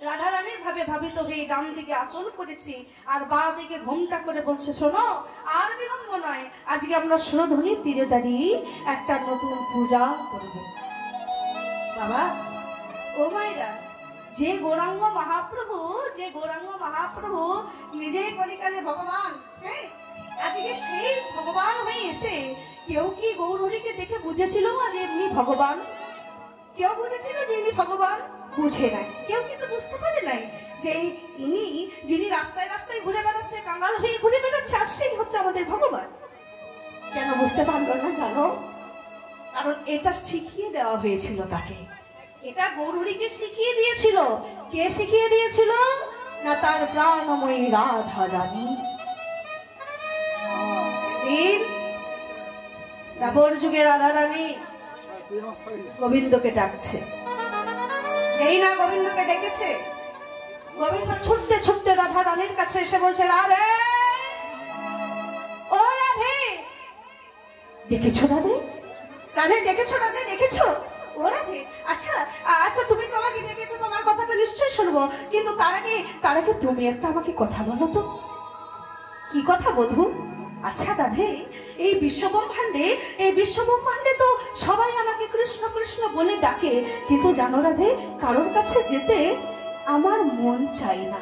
রাধারানীর ভাবে ভাবিত হয়ে ডান দিকে আঁচল করেছি আর বাঁ দিকে ঘোমটা করে বলছে, শোনো আর বিলম্ব নয়, আজকে আমরা সুরধ্বনির তীরে দাঁড়িয়ে একটা নতুন পূজা করব। বাবা, ও মায়েরা, যে গৌরাঙ্গ মহাপ্রভু নিজেই কলিকালে ভগবান, হ্যাঁ, আজকে সেই ভগবান হয়ে এসে কেউ কি গৌরহরিকে দেখে বুঝেছিল যে এমনি ভগবান? কেউ বুঝেছিল যে ইনি ভগবান? বুঝে নাই। কেউ কিন্তু বুঝতে পারে নাই যে ইনি যিনি রাস্তায় রাস্তায় ঘুরে বেড়াচ্ছে, কাঙ্গাল হয়ে ঘুরে বেড়াচ্ছে, আর সেই হচ্ছে আমাদের ভগবান। কেন বুঝতে পারলো না জানো? কারণ এটা শিখিয়ে দেওয়া হয়েছিল তাকে। এটা গৌরহরিকে শিখিয়ে দিয়েছিল। কে শিখিয়ে দিয়েছিল? না তার প্রাণময়ী রাধা রানী। একদিন দ্বাপর যুগে রাধা রানী গোবিন্দকে ডাকছে। যেই না গোবিন্দকে ডেকেছে, গোবিন্দ ছুটতে ছুটতে রাধা রানীর কাছে এসে বলছে, রাধে, ও রাধে, দেখেছো রাধে? রাধে দেখেছো? রাধে দেখেছো? ও রাধে, আচ্ছা আচ্ছা, তুমি তো আমাকে ডেকেছো, তোমার কথাটা নিশ্চয়ই শুনবো, কিন্তু তার আগে তুমি একটা আমাকে কথা বলো তো। কি কথা বধূ? আচ্ছা রাধে, এই বিশ্বব্রহ্মাণ্ডে তো সবাই আমাকে কৃষ্ণ কৃষ্ণ বলে ডাকে, কিন্তু জানো রাধে, কারোর কাছে যেতে আমার মন চাই না।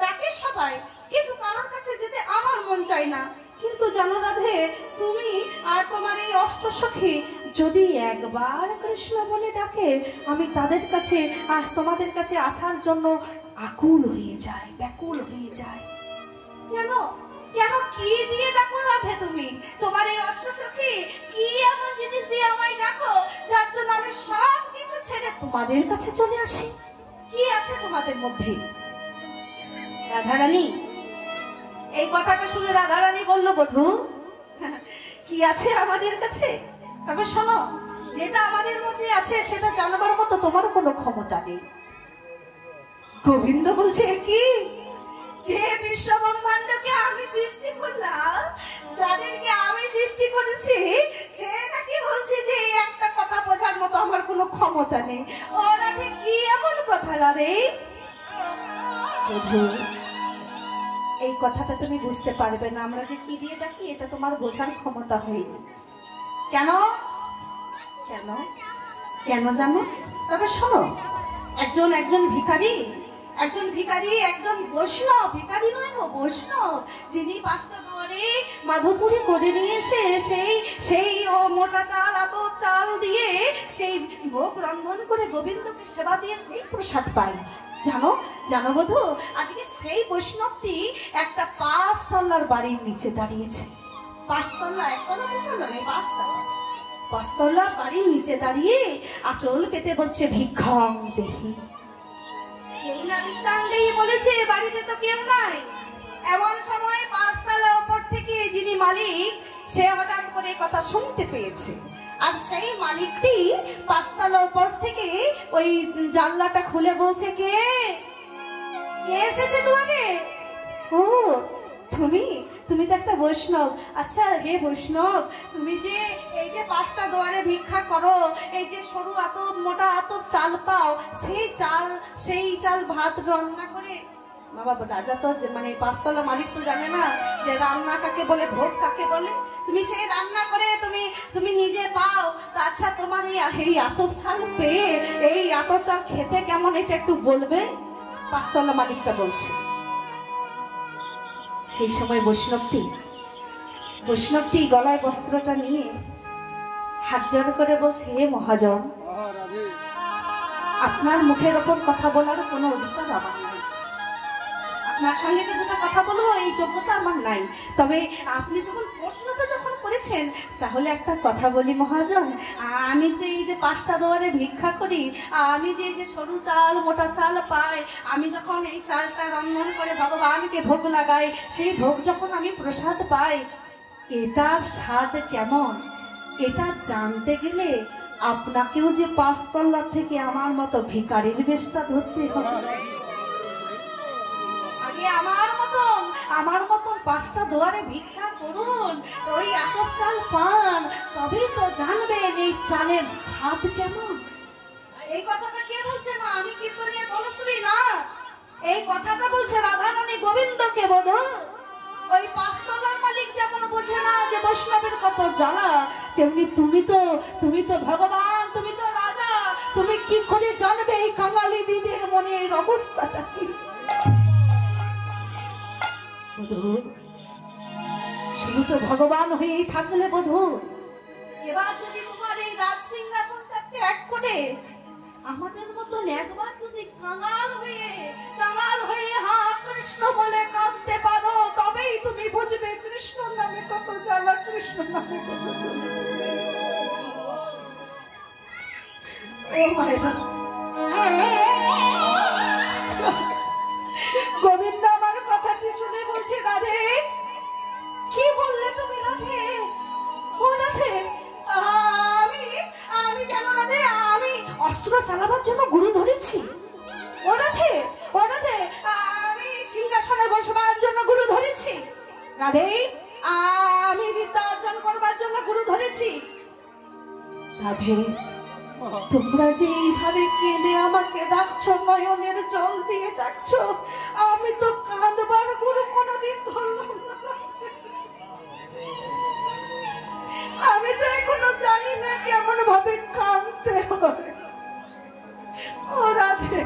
ডাকে সবাই, কিন্তু কারোর কাছে যেতে আমার মন চাই না। কিন্তু জানো রাধে, তুমি আর তোমার এই অষ্টসখী যদি একবার কৃষ্ণ বলে ডাকে, আমি তাদের কাছে তোমাদের কাছে আসার জন্য আকুল হয়ে যায়, ব্যাকুল হয়ে যায়। কেন কেন কি দিয়ে ডাকো রাধে তুমি? তোমার এই অষ্টসখী কি এমন জিনিস দিয়ে আমায় ডাকো যার জন্য আমি সব কিছু ছেড়ে তোমাদের কাছে চলে আসি? কি আছে তোমাদের মধ্যে? রাধারানী এই কথাটা শুনে রাধারানী বলল, বধূ, কি আছে আমাদের কাছে? তবে শোনো, যেটা আমাদের মধ্যে আছে সেটা জানবার মতো তোমার কোনো ক্ষমতা নেই। গোবিন্দ বলছে, কি? যে বিশ্বব্রহ্মাণ্ডকে আমি সৃষ্টি করলাম, যাদেরকে আমি সৃষ্টি করেছি, সে নাকি বলছে যে একটা কথা বোঝার মতো আমার কোনো ক্ষমতা নেই। ওরা কি এমন কথা রে? এই কথাটা তুমি বুঝতে পারবে না। আমরা যে কি দিয়ে ডাকি এটা তোমার বোঝার ক্ষমতা হয়নি। কেন কেন কেন জানো? তবে শোনো, একজন ভিখারি, একজন বৈষ্ণব, ভিখারি নয় গো, বৈষ্ণব, যিনি পাঁচটা দুয়ারে মাধবপুরে করে নিয়ে এসে সেই মোটা চাল, আতপ চাল দিয়ে সেই ভোগ রন্ধন করে গোবিন্দকে সেবা দিয়ে সেই প্রসাদ পায়। জানো বধূ, আজকে সেই বৈষ্ণবটি একটা 5 তলার বাড়ির নিচে দাঁড়িয়েছে। 5 তলা, একতলা দুতলা নয়, 5 তলা। 5 তলা বাড়ির নিচে দাঁড়িয়ে আঁচল পেতে বলছে, ভিক্ষাং দেহি। যেই না ভিক্ষাং দেহি বলেছে, বাড়িতে তো কেউ নাই। এমন সময় 5 তলা উপর থেকে যিনি মালিক, সে হঠাৎ করে কথা শুনতে পেয়েছে। আর সেই মালিকটি 5 তলা উপর থেকে ওই জানলাটা খুলে বলছে, কে এসেছে তোমাকে? ও তুমি তো একটা বৈষ্ণব। আচ্ছা হে বৈষ্ণব, তুমি যে এই যে 5টা দুয়ারে ভিক্ষা করো, এই যে সরু আতপ মোটা আতপ চাল পাও, সেই চাল ভাত রান্না করে, বাবা রাজা তো মানে 5 তলা মালিক তো জানে না যে রান্না কাকে বলে, ভোগ কাকে বলে। তুমি সেই রান্না করে তুমি নিজে পাও। তো আচ্ছা, তোমার এই আতপ চাল পেয়ে এই আতপ চাল খেতে কেমন, এটা একটু বলবে? 5 তলা মালিকটা বলছে। সেই সময় বৈষ্ণবটি গলায় বস্ত্রটা নিয়ে হাত জোড় করে বলছে, হে মহাজন, আপনার মুখের ওপর কথা বলার কোনো অধিকার আমার নাই। আপনার সঙ্গে যে দুটো কথা বলবো এই যোগ্যতা আমার নাই। তবে আপনি প্রশ্নটা যখন করেছেন, তাহলে একটা কথা বলি মহাজন, আমি তো এই যে 5টা দুয়ারে ভিক্ষা করি, আমি যে সরু চাল মোটা চাল পাই, আমি যখন এই চালটা রন্ধন করে ভগবানকে ভোগ লাগাই, সেই ভোগ যখন আমি প্রসাদ পাই, এটার স্বাদ কেমন, এটা জানতে গেলে আপনাকেও যে 5 তলা থেকে আমার মতো ভিখারির বেশটা ধরতে হবে। আমার মতন 5টা দুয়ারে ভিক্ষা করুন, ওই আতপ চাল পান, তবেই তো জানবেন এই চালের স্বাদ কেমন। এই কথাটা কে বলছে? না আমি কীর্তনীয় তনুশ্রী না, এই কথাটা বলছে রাধারানী গোবিন্দকে বোধ। ওই পাঁচতলার মালিক যেমন বোঝে না যে বৈষ্ণবের কত জ্বালা, তেমনি তুমি তো ভগবান, তুমি তো রাজা, তুমি কি করে জানবে এই কাঙালি দিদির মনের অবস্থাটা কি? শুধু তো ভগবান হয়েই থাকলে বধূ, এবার যদি তোমার এই রাজ সিংহাসনটা ত্যাগ করে আমাদের মতন একবার যদি কাঙাল হয়ে হা কৃষ্ণ বলে কাঁদতে পারো, তবেই তুমি বুঝবে কৃষ্ণ নামে কত জ্বালা, কৃষ্ণ নামে কত জ্বালা। ও মায়েরা, গোবিন্দ আমার কথাটি শুনে বলছে, রাধে কি বললে তুমি? রাধে, ও রাধে, আমি জানো রাধে, আমি অস্ত্র চালাবার জন্য গুরু ধরেছি। ও রাধে, আমি সিংহাসনে বসবার জন্য গুরু ধরেছি। রাধে, আমি বিদ্যা অর্জন করবার জন্য গুরু ধরেছি। রাধে, তোমরা যে এইভাবে কেঁদে আমাকে ডাকছো, নয়নের জল দিয়ে ডাকছো, আমি তো কাঁদবার গুরু কোনোদিন ধরলাম না। আমি তো এখনো জানি না কেমন ভাবে কাঁদতে হয়। ও রাধে,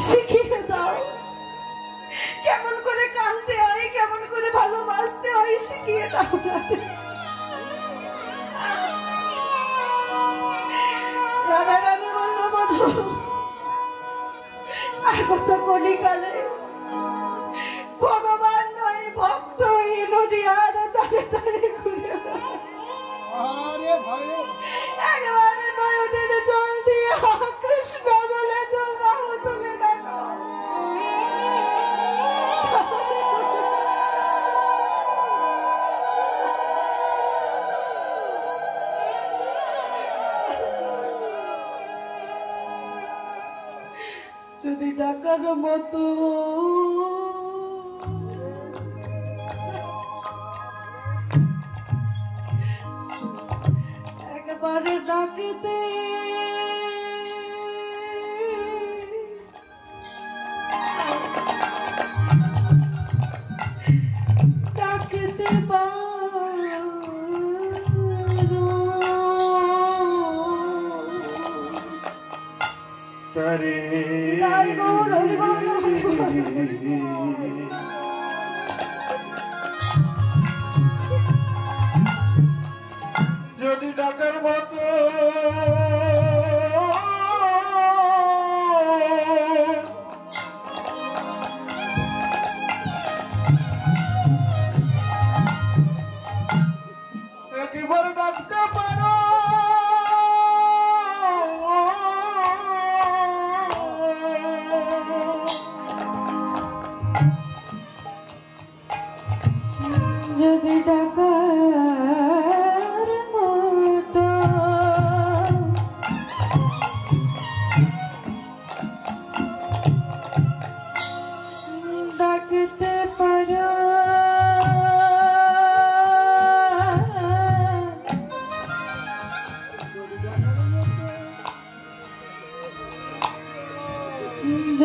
শিখিয়ে দাও, কেমন করে কাঁদতে হয়, কেমন করে ভালোবাসতে হয়, শিখিয়ে দাও রাধে। রাধারানী বলল, বধূ আগত কলিকালে ভগবান নয় ভক্ত এই নদী আর তারে তারে ঘুরে একবারে নয়নের জল দিয়ে কৃষ্ণ বলে তো বাহু তুলে ডাকো। যদি ডাকার মতো একবারে ডাকতে যদি ডাকার মতো একবার ডাকতে পারো, যদি ডাকার মতো ডাকতে পারো,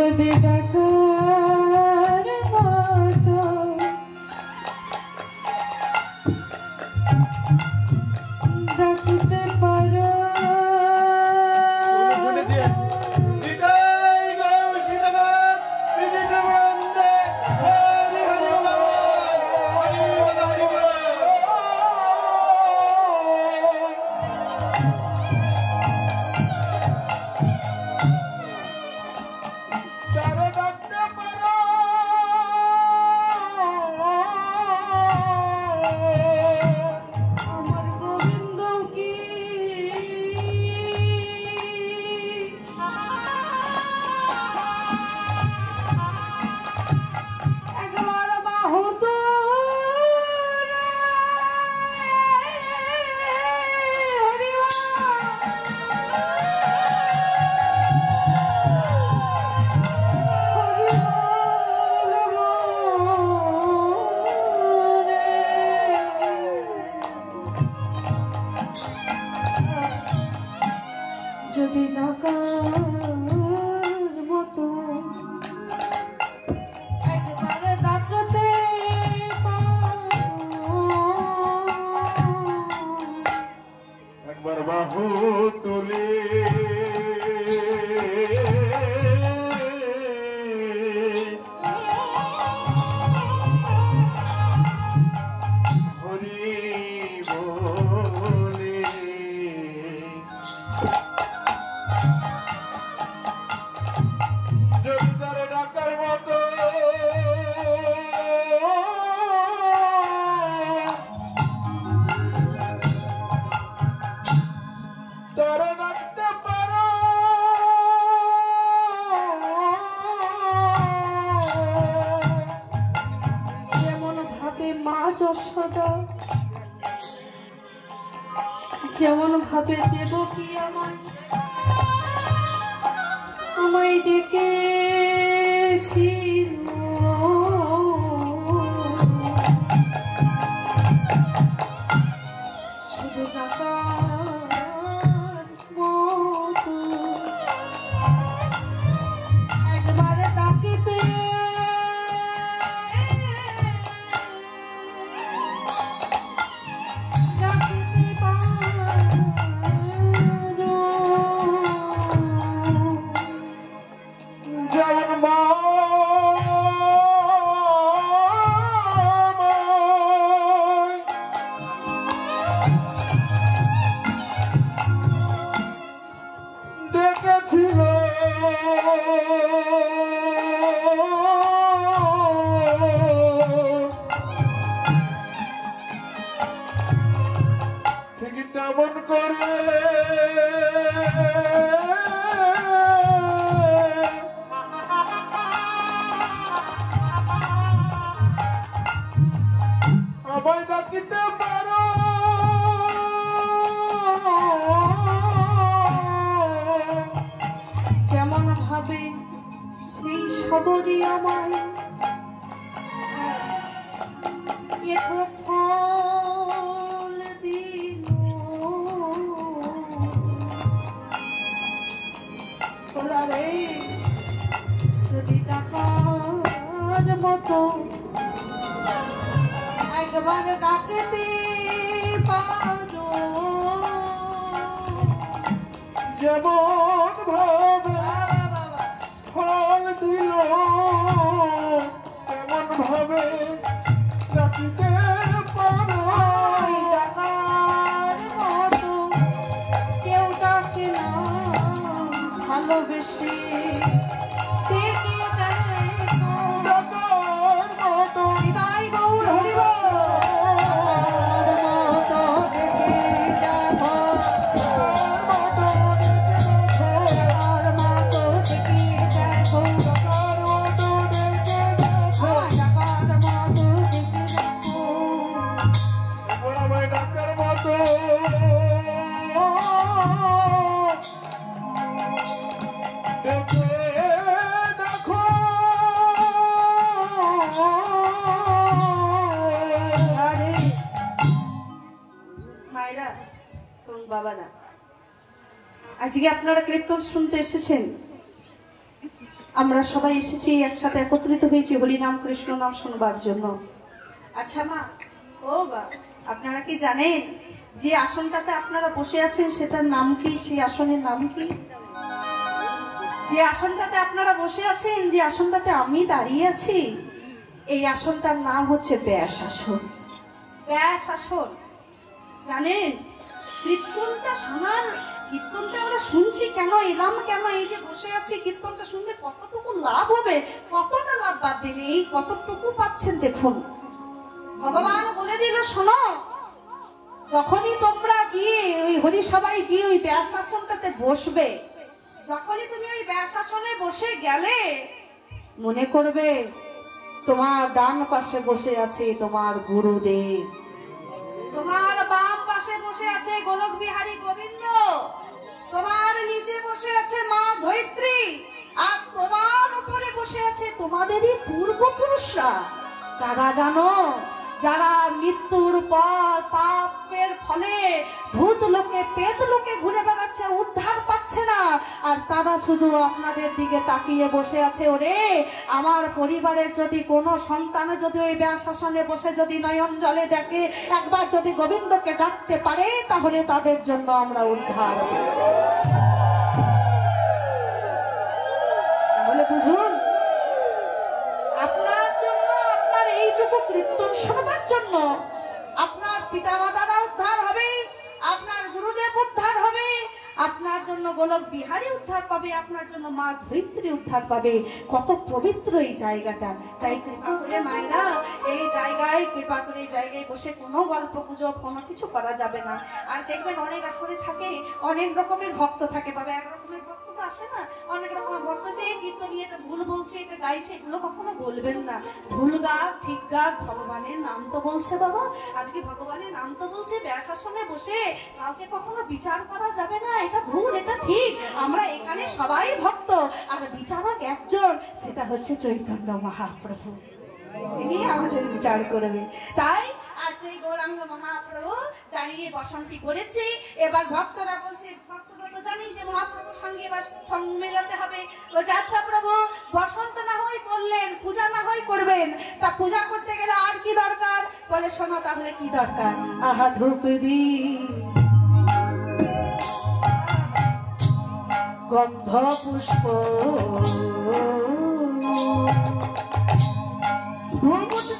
যদি ডাকার মতো ডাকতে পারো, তারা ডাকতে যেমন ভাবে দেব কি আমায় ডেকেছিল শুধু ডাকার মতো একবার ডাকিতে তেমন করে আমায় ডাকিতে পারো যেমন ভাবে সেই সবরই আমায় ফল দিল তোরা রে যদি টাকার মতো একবার ডাকতে পারো যেমন ভাবে ফল দিল তেমন ভাবে ডাকিতে পারো ডাকার মতো কেউ ডাকে না ভালোবেসে বাবারা, আজকে আপনারা কীর্তন শুনতে এসেছেন, আমরা সবাই এসেছি একসাথে একত্রিত হয়েছি হরিনাম কৃষ্ণ নাম শুনবার জন্য। আচ্ছা মা, ও বা আপনারা কি জানেন যে আসনটাতে আপনারা বসে আছেন সেটার নাম কি? সেই আসনের নাম কি? যে আসনটাতে আপনারা বসে আছেন, যে আসনটাতে আমি দাঁড়িয়ে আছি, এই আসনটার নাম হচ্ছে ব্যাস আসন। ব্যাস আসন জানেন? কীর্তনটা শোনার, কীর্তনটা আমরা শুনছি কেন, এলাম কেন, এই যে বসে আছি, কীর্তনটা শুনলে কতটুকু লাভ হবে, কতটা লাভ বাদ দিন, এই কতটুকু পাচ্ছেন দেখুন। ভগবান বলে দিল, শোনো, যখনই তোমরা গিয়ে ওই হরিসভায় গিয়ে ওই ব্যাস আসনটাতে বসবে, যখনই তুমি ওই ব্যাস আসনে বসে গেলে মনে করবে তোমার ডান পাশে বসে আছে তোমার গুরুদেব, তোমার বাম পাশে বসে আছে গোলক বিহারী গোবিন্দ, তোমার নিচে বসে আছে মা ধৈত্রী, আর তোমার উপরে বসে আছে তোমাদেরই পূর্বপুরুষরা। তারা জানো, যারা মৃত্যুর পর পাপের ফলে ভূত লোকে প্রেত লোকে ঘুরে বেড়াচ্ছে, উদ্ধার পাচ্ছে না, আর তারা শুধু আপনাদের দিকে তাকিয়ে বসে আছে। ওরে আমার পরিবারের যদি কোনো সন্তান যদি ওই ব্যাস আসনে বসে যদি নয়ন জলে দেখে, একবার যদি গোবিন্দকে ডাকতে পারে, তাহলে তাদের জন্য আমরা উদ্ধার। তাহলে বুঝুন, আপনার জন্য, আপনার এইটুকু কীর্তন শোনাবার জন্য আপনার পিতামাতারা উদ্ধার হবে, আপনার গুরুদেব উদ্ধার হবে, আপনার জন্য গোলক বিহারী উদ্ধার পাবে, আপনার জন্য মা ধরিত্রী উদ্ধার পাবে। কত পবিত্র এই জায়গাটা। তাই কৃপা করে মায়েরা এই জায়গায়, কৃপা করে এই জায়গায় বসে কোনো গল্প গুজব কোনো কিছু করা যাবে না। আর দেখবেন অনেক আসরে থাকে, অনেক রকমের ভক্ত থাকে, তবে এক রকমের ভক্ত তো আসে না, অনেক রকমের ভক্ত সে কীর্তন নিয়ে এটা ভুল বলছে, এটা গাইছে, এগুলো কখনো বলবেন না। ভুল গাক ঠিক গাক, ভগবানের নাম তো বলছে বাবা, আজকে ভগবানের নাম তো বলছে, ব্যাসাসনে বসে কাউকে কখনো বিচার করা যাবে না, এটা ভুল এটা ঠিক। আমরা এখানে সবাই ভক্ত, আর বিচারক একজন, সেটা হচ্ছে চৈতন্য মহাপ্রভু, তিনি আমাদের বিচার করবে। তাই আর সেই গৌরাঙ্গ মহাপ্রভু দাঁড়িয়ে বসন্তি করেছে। এবার ভক্তরা বলছে, ভক্তরা তো জানি যে মহাপ্রভুর সঙ্গে এবার মেলাতে হবে, বলছে আচ্ছা প্রভু বসন্ত না হয় বললেন, পূজা না হয় করবেন, তা পূজা করতে গেলে আর কি দরকার? বলে শোনো তাহলে কি দরকার। আহা ধূপ দি গন্ধ পুষ্প, ধূপ দি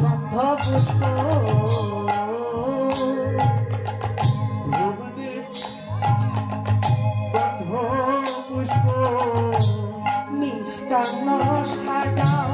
গন্ধ পুষ্প, মিষ্টান্ন সাজাও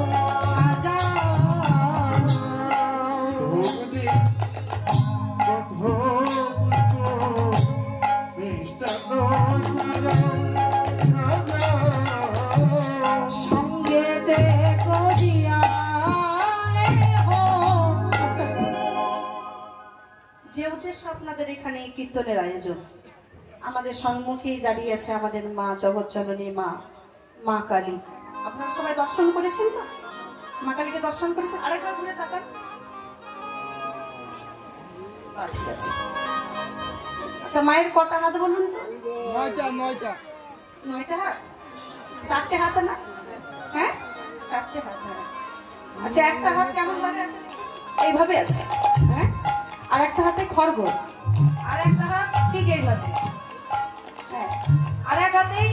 আপনাদের এখানে কীর্তনের আয়োজন, আমাদের সম্মুখেই দাঁড়িয়ে আছে আমাদের মা জগৎজননী মা কালী। আপনারা সবাই দর্শন করেছেন তো? মা কালীকে দর্শন করেছেন? আরেকবার ঘুরে তাকান। ঠিক আছে। আচ্ছা মায়ের কটা হাত বলুন তো? 9টা হাত? 4টে হাত না? হ্যাঁ 4টে হাত। আচ্ছা একটা হাত কেমন ভাবে আছে? এইভাবে আছে, হ্যাঁ। আর একটা হাতে খড়গ, আর একটা হাত ঠিক এইভাবে, হ্যাঁ। আর এক হাতেই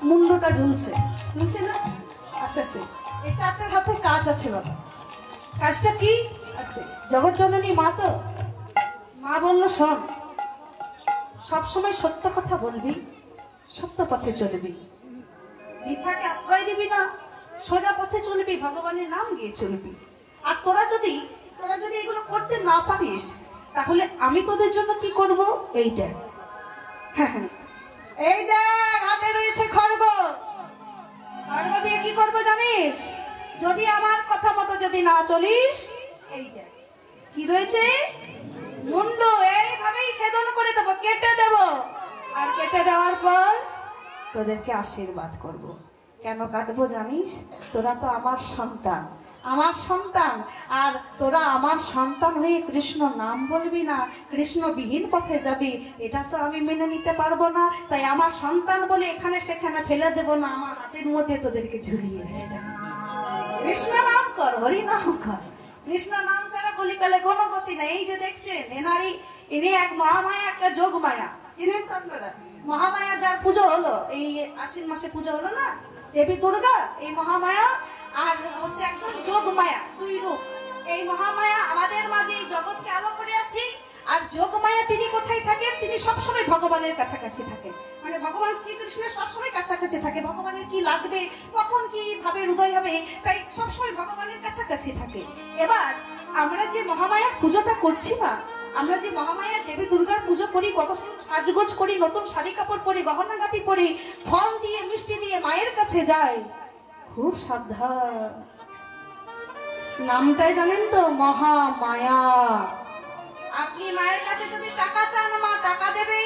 মুন্ডটা ঝুলছে না? আস্তে আস্তে। এই 4টে হাতে কাজ আছে বাবা। কাজটা কি আছে? জগৎজননী মা তো, মা বললো শোন, সবসময় সত্য কথা বলবি, সত্য পথে চলবি, মিথ্যাকে আশ্রয় দিবি না, সোজা পথে চলবি, ভগবানের নাম গিয়ে চলবি। আর তোরা যদি এগুলো করতে না পারিস, তাহলে আমি তোদের জন্য কি করব? এই দেখ, এই দেখ হাতে রয়েছে খড়গ। খড়গ দিয়ে কি করবো জানিস? যদি আমার কথা মতো যদি না চলিস, এই দেখ কি রয়েছে, মুন্ড এইভাবেই ছেদন করে দেবো, কেটে দেব। আর কেটে দেওয়ার পর তোদেরকে আশীর্বাদ করব। কেন কাটবো জানিস? তোরা তো আমার সন্তান, আর তোরা আমার সন্তান হয়ে কৃষ্ণ নাম বলবি না, কৃষ্ণবিহীন পথে যাবি, এটা তো আমি মেনে নিতে পারবো না। তাই আমার সন্তান বলে এখানে সেখানে ফেলে দেব না, আমার হাতের মধ্যে তোদেরকে ঝুলিয়ে রেখে দেব। কৃষ্ণ নাম কর, হরি নাম কর, কৃষ্ণ নাম ছাড়া কলিকালে কোনো গতি নেই। এই যে দেখছেন ইনি এক মহামায়া, একটা যোগ মায়া, চিনেন তো আপনারা? মহামায়া যার পুজো হলো, এই আশ্বিন মাসে পুজো হলো না, দেবী দুর্গা, এই মহামায়া, আর হচ্ছে একদম যোগ মায়া, দুই রূপ। এই মহামায়া আমাদের মাঝে এই জগৎকে আলো করে আছে, আর যোগ মায়া তিনি কোথায় থাকেন? তিনি সবসময় ভগবানের কাছাকাছি থাকেন, মানে ভগবান শ্রীকৃষ্ণের সবসময় কাছাকাছি থাকে। ভগবানের কি লাগবে, কখন কি ভাবে হৃদয় হবে, তাই সবসময় ভগবানের কাছাকাছি থাকে। এবার আমরা যে মহামায়ার পুজোটা করছি না, আমরা যে মহামায়া দেবী দুর্গার পুজো করি, কত সাজগোজ করি, নতুন শাড়ি কাপড় পরি, গহনাগাটি পরি, ফল দিয়ে মিষ্টি দিয়ে মায়ের কাছে যাই, খুব সাবধান। নামটাই জানেন তো, মহামায়া। আপনি মায়ের কাছে যদি টাকা চান, মা টাকা দেবে।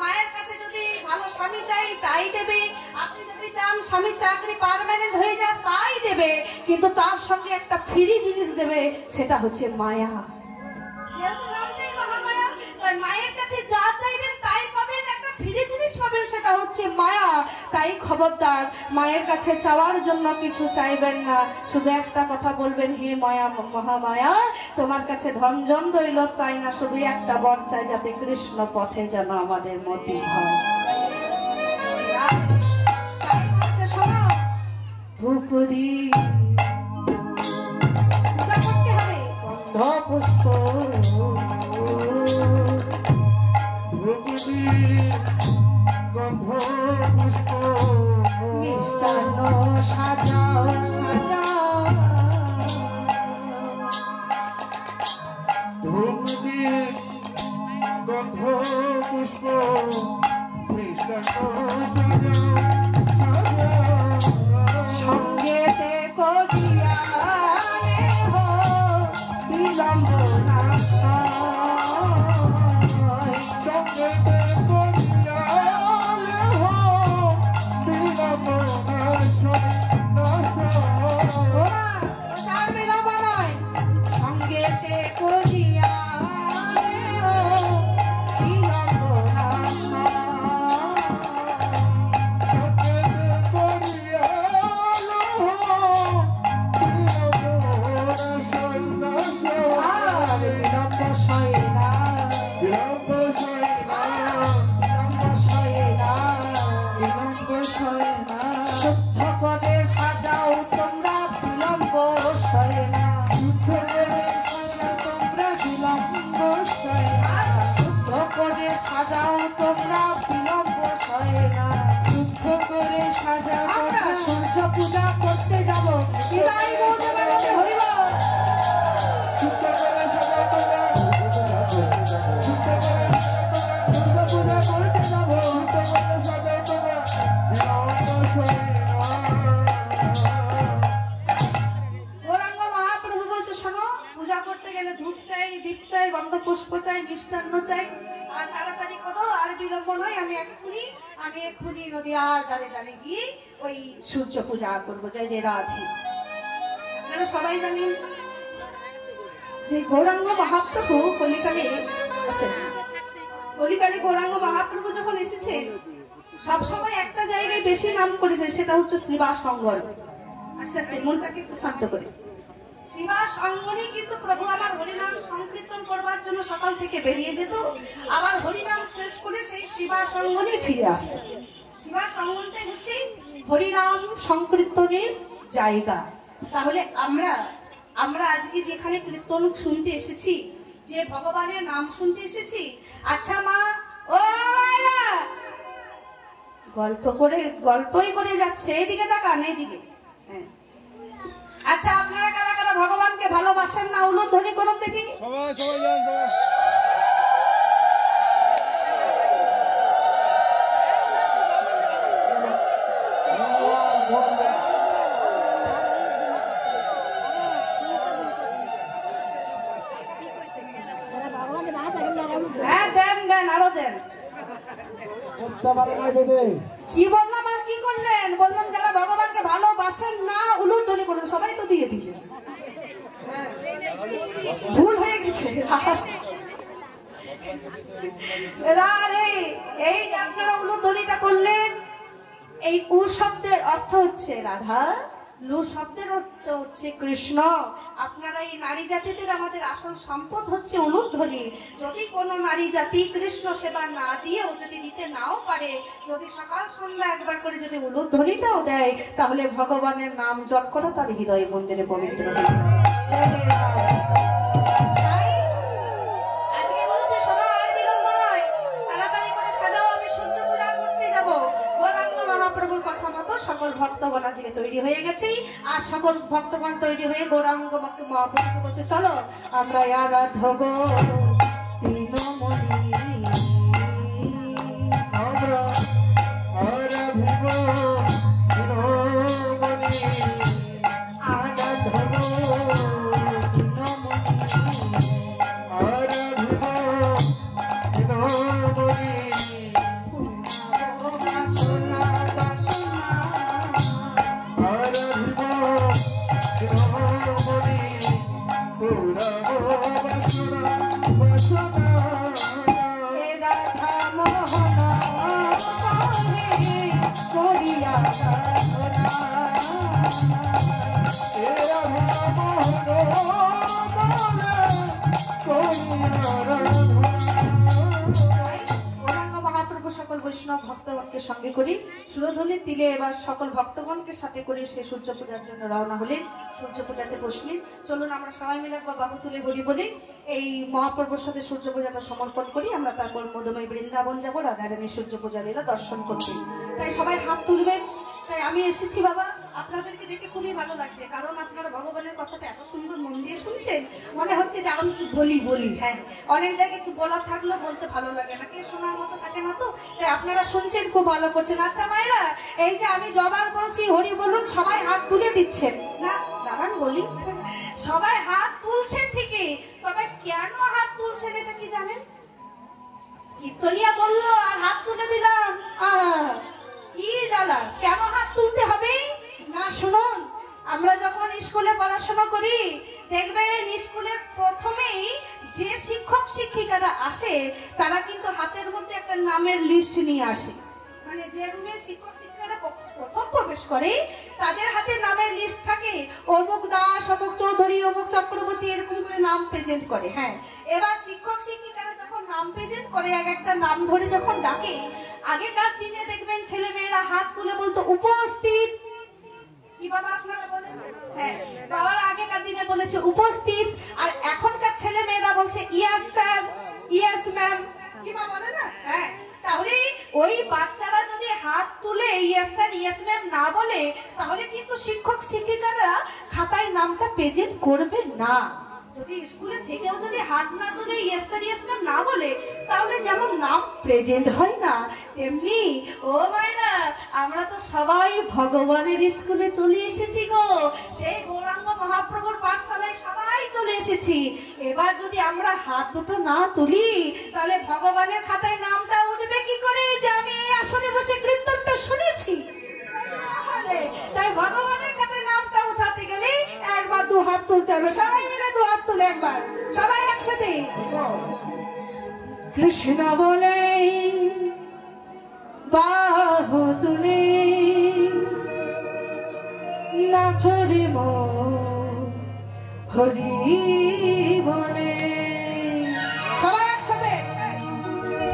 মায়ের কাছে যদি ভালো স্বামী চাই, তাই দেবে। আপনি যদি চান স্বামী চাকরি পার্মানেন্ট হয়ে যায়, তাই দেবে। কিন্তু তার সঙ্গে একটা ফ্রি জিনিস দেবে, সেটা হচ্ছে মায়া। মায়ের কাছে যা চাইবেন তাই পাবেন, একটা ফ্রি জিনিস পাবেন, সেটা হচ্ছে মায়া। তাই খবরদার, মায়ের কাছে চাওয়ার জন্য কিছু চাইবেন না, শুধু একটা কথা বলবেন, হে মায়া, মহামায়া, তোমার কাছে ধন জন দৌলত চাই না, শুধু একটা বর চাই, যাতে কৃষ্ণ পথে যেন আমাদের মতি হয়। তাই বলছে শোনো, ধূপ দি পূজা করতে হবে, গন্ধ পুষ্প মিষ্টান্ন সাজাও সাজাও পুষ্প সঙ্গেতে করিয়ালে হো বিলম্ব না হয়। সঙ্গেতে করিয়ালে হো বিলম্ব না হয়। চার বিলম্ব নয়, সঙ্গেতে করিয়ালে হো বিলম্ব না শুদ্ধ করে সাজাও তোমরা বিলম্ব সয় না। শুদ্ধ করে সাজাও তোমরা বিলম্ব সয় না। আমরা সূর্য পূজা করতে যাব, বিদায় গৌরবে বলে হরিবল। গৌরাঙ্গ মহাপ্রভু বলছে, শোনো, পূজা করতে গেলে ধূপ চাই, দীপ চাই, গন্ধ পুষ্প চাই, মিষ্টান্ন চাই, আর তাড়াতাড়ি করো, আর বিলম্ব নয়। আমি এক্ষুনি নদীয়ার ধারে ধারে গিয়ে ওই সূর্য পূজা করবো, যাই যে রাধে। আপনারা সবাই জানেন যে গৌরাঙ্গ মহাপ্রভু কলিকালে আছেন। কলিকালে গৌরাঙ্গ মহাপ্রভু যখন এসেছে, সবসময় একটা জায়গায় বেশি নাম করেছে, সেটা হচ্ছে শ্রীবাস অঙ্গন। আস্তে আস্তে মনটাকে একটু শান্ত করে। শ্রীবাস অঙ্গনে কিন্তু প্রভু আমার হরিনাম সংকীর্তন করবার জন্য সকাল থেকে বেরিয়ে যেত, আবার হরিনাম শেষ করে সেই শ্রীবাস অঙ্গনে ফিরে আসত। শ্রীবাস অঙ্গনটাই হচ্ছে হরিনাম সংকীর্তনের জায়গা। তাহলে আমরা আজকে যেখানে কীর্তন শুনতে এসেছি, যে ভগবানের নাম শুনতে এসেছি, আচ্ছা মা, ও মায়েরা, গল্পই করে যাচ্ছে, এইদিকে তাকান, এইদিকে। হ্যাঁ, আচ্ছা, আপনারা কারা কারা ভগবানকে ভালোবাসেন না? উলুধ্বনি করুন দেখি। সবাই যান, সবাই। হ্যাঁ, দেন, আরো দেন। কি বললাম আর কি করলেন? বললাম যারা ভগবানকে ভালোবাসেন না, উলুধ্বনি করুন। সবাই তো দিয়ে দিলেন, ভুল হয়ে গেছে। এই যে আপনারা উলুধ্বনিটা করলেন, এই উ শব্দের অর্থ হচ্ছে রাধা, লু শব্দের অর্থ হচ্ছে কৃষ্ণ। আপনারা এই নারী জাতিদের আমাদের আসল সম্পদ হচ্ছে উলুধ্বনি। যদি কোনো নারী জাতি কৃষ্ণ সেবা না দিয়েও যদি দিতে নাও পারে, যদি সকাল সন্ধ্যা একবার করে যদি উলুধ্বনিটাও দেয়, তাহলে ভগবানের নাম জপ করা তার হৃদয় মন্দিরে পবিত্র হয়ে যায়। আজকে বলছে, শোনো, আর বিলম্ব নয়, তাড়াতাড়ি করে সাজাও, আমি সূর্য পূজা করতে যাব। গৌরাঙ্গ মহাপ্রভুর কথা মতো সকল ভক্তগণ আজকে তৈরি হয়ে গেছে, আর সকল ভক্তগণ তৈরি হয়ে গৌরাঙ্গ মহাপ্রভুকে বলছে, চলো আমরা আরাধ্য গো দীনমণি, আমরা আরাধিব দীনমণি, আরাধ্য গো দীনমণি, আরাধিব দীনমণি, বাসনা বাসনা, আরাধিব দীনমণি, পুরাব বাসনা বাসনা। ভক্তগণকে সঙ্গে করি সুরধ্বনির তিলে এবার সকল ভক্তগণকে সাথে করে সে সূর্য পূজার জন্য রওনা হলেন, সূর্য পূজাতে বসলেন। চলুন আমরা সবাই মিলে একবার বাহু তুলে বলি বলি এই মহাপর্বর সাথে সূর্য পূজাটা সমর্পণ করি। আমরা তারপর মধুময় বৃন্দাবন যাবো রাধারানীর সূর্য পূজা লীলা দর্শন করতে। তাই সবাই হাত তুলবেন। তাই আমি এসেছি বাবা, আপনাদেরকে দেখে খুবই ভালো লাগছে, কারণ আপনারা ভগবানের কথাটা এত সুন্দর মন দিয়ে শুনছেন, মনে হচ্ছে যে আমি কিছু বলি। হ্যাঁ, অনেক জায়গায় একটু বলা থাকলেও বলতে ভালো লাগে না, কেউ শোনার মতো থাকে না, তো তাই আপনারা শুনছেন, খুব ভালো করছেন। আচ্ছা মায়েরা, এই যে আমি জবার বলছি হরি বলুন, সবাই হাত তুলে দিচ্ছেন না? দাঁড়ান বলি, সবাই হাত তুলছেন ঠিকই, তবে কেন হাত তুলছেন এটা কি জানেন? কীর্তনিয়া বললো আর হাত তুলে দিলাম, কি জ্বালা, কেন হাত তুলতে হবে না? শুনুন, আমরা যখন স্কুলে পড়াশোনা করি দেখবেন স্কুলের প্রথমেই যে শিক্ষক শিক্ষিকারা আসে তারা কিন্তু হাতের মধ্যে একটা নামের লিস্ট নিয়ে আসে। মানে যে রুমে শিক্ষক শিক্ষিকারা প্রথম প্রবেশ করে তাদের হাতে নামের লিস্ট থাকে, অমুক দাস, অমুক চৌধুরী, অমুক চক্রবর্তী, এরকম করে নাম প্রেজেন্ট করে। হ্যাঁ, এবার শিক্ষক শিক্ষিকারা যখন নাম প্রেজেন্ট করে এক একটা নাম ধরে যখন ডাকে, আগেকার দিনে দেখবেন ছেলে মেয়েরা হাত তুলে বলতো উপস্থিত। কি বাবা আপনারা বলেন? হ্যাঁ, বাবারা আগেকার দিনে বলেছে উপস্থিত, আর এখনকার ছেলে মেয়েরা বলছে ইয়েস স্যার, ইয়েস ম্যাম। কি মা বলে না? হ্যাঁ, তাহলে ওই বাচ্চারা যদি হাত তুলে ইয়েস স্যার, ইয়েস ম্যাম না বলে, তাহলে কিন্তু শিক্ষক শিক্ষিকারা খাতায় নামটা প্রেজেন্ট করবে না। যদি স্কুলে থেকেও যদি হাত না তুলে ইয়েস স্যার, ইয়েস ম্যাম না বলে, তাহলে যেমন নাম প্রেজেন্ট হয় না, তেমনি ও মায়েরা আমরা তো সবাই ভগবানের স্কুলে চলে এসেছি গো, সেই গৌরাঙ্গ মহাপ্রভুর পাঠশালায় সবাই চলে এসেছি। এবার যদি আমরা হাত দুটো না তুলি, তাহলে ভগবানের খাতায় নামটা উঠবে কি করে যে আমি এই আসনে বসে কীর্তনটা শুনেছি? তাই ভগবানের খাতায় নামটা উঠাতে গেলে একবার দু হাত তুলতে হবে। সবাই মিলে দু হাত তুলে একবার, সবাই একসাথে কৃষ্ণ বলে বাহু তুলে নাচরে হরি বলে। সবাই একসাথে,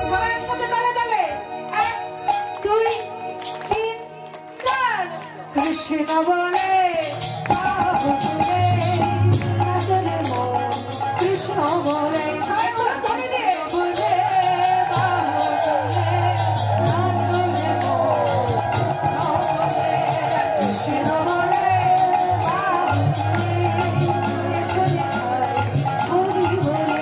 সবাই একসাথে তালে তালে, 1 2 3 4। কৃষ্ণ বলে বাহু তুলে নাচরে কৃষ্ণ বলে। সবাই ধরে দিয়ে বলে বাহু তুলে নাচরে কৃষ্ণ বলে বাহু তুলে হরি বলে।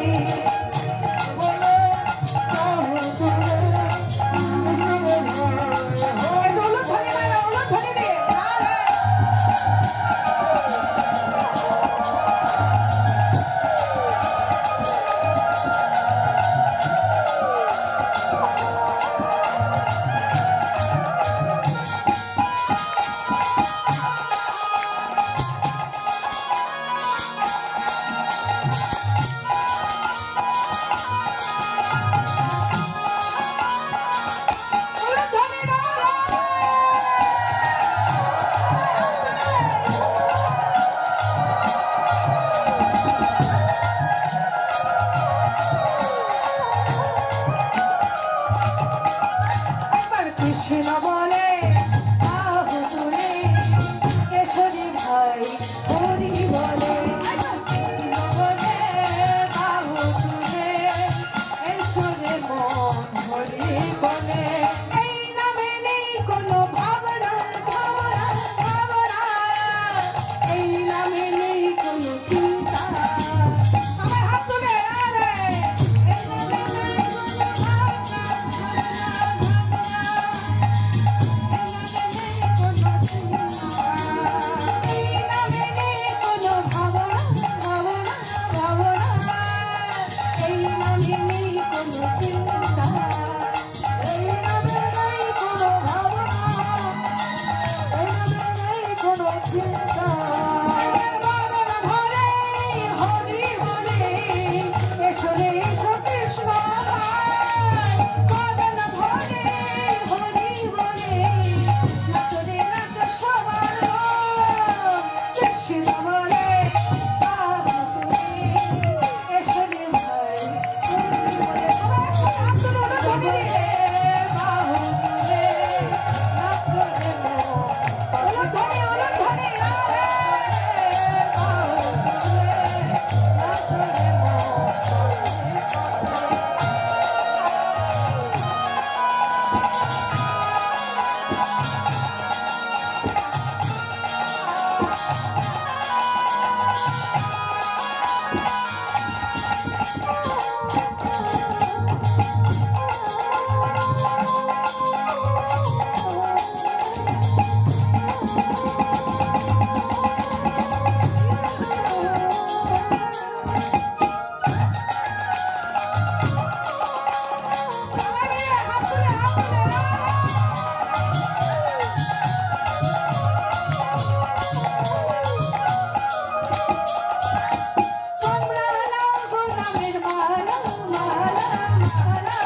নামের মালা মালা মালা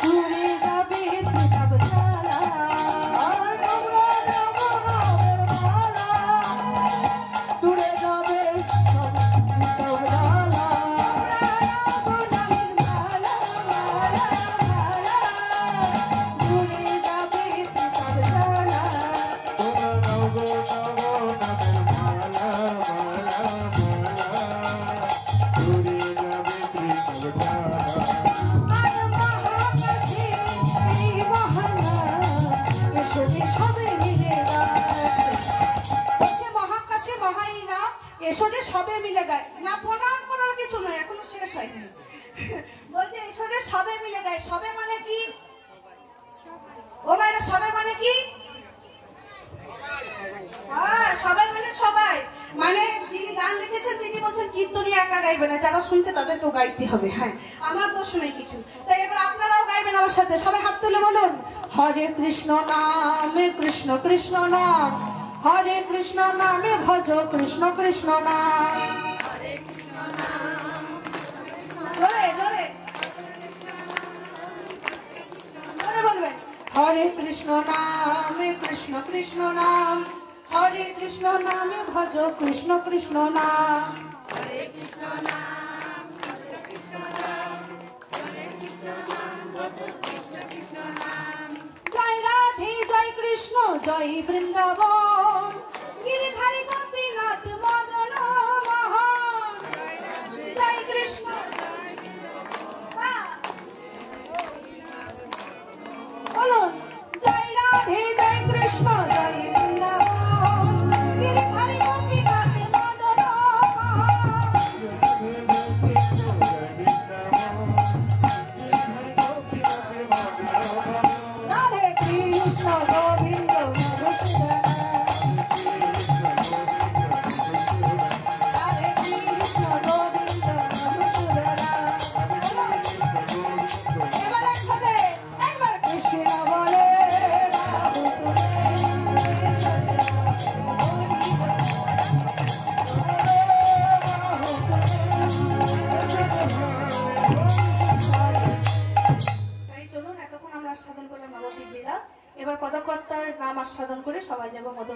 দূরে যাবে সব জ্বালা দূরে যাবে সব জ্বালা নামের মালা মালা মালা দূরে যাবে সব জ্বালা আর মহাকাশে এই মহানা এসবে সবে মিলে গায় বলছে মহাকাশে মহাইনা এসবে সবে মিলে গায় না প্রণাম করার কিছু নয় এখনো শেষ হয়নি বলছে এসবে সবে মিলে গায় সবে মানে কি ও ভাইরা সবে মানে কি হ্যাঁ সবাই মানে সবাই মানে যিনি গান লিখেছেন তিনি বলছেন কীর্তনী একা গাইবে না যারা শুনছে তাদেরকেও গাইতে হবে হ্যাঁ আমার দোষ নেই কিছু তাই এবার আপনারাও গাইবেন আমার সাথে সবাই হাত তুলে বলুন হরে কৃষ্ণ নামে কৃষ্ণ কৃষ্ণ নাম হরে কৃষ্ণ নামে ভজ কৃষ্ণ কৃষ্ণ নাম জোরে জোরে জোরে বলবেন হরে কৃষ্ণ নামে কৃষ্ণ কৃষ্ণ নাম হরে কৃষ্ণ নামে ভজ কৃষ্ণ কৃষ্ণ নাম হরে কৃষ্ণ নাম কৃষ্ণ কৃষ্ণ নাম হরে কৃষ্ণ নাম ভজ কৃষ্ণ কৃষ্ণ নাম জয় রাধে জয় কৃষ্ণ জয় বৃন্দাবন গিরিধারী গোপীনাথ মদন মোহন জয় কৃষ্ণ বলুন জয় রাধে জয় কৃষ্ণ জয় বৃন্দাবন গিরিধারী গোপীনাথ মদন মোহন রাধে কৃষ্ণ গোবিন্দ মধুসূদন রাধে কৃষ্ণ গোবিন্দ মধুসূদন এবার একসাথে একবার কৃষ্ণ বলে বাহু তুলে তাই চলুন এতক্ষণ আমরা আস্বাদন করলাম নবদ্বীপ লীলা এবার পদকর্তার নাম আস্বাদন করে সবাই যাবো মধু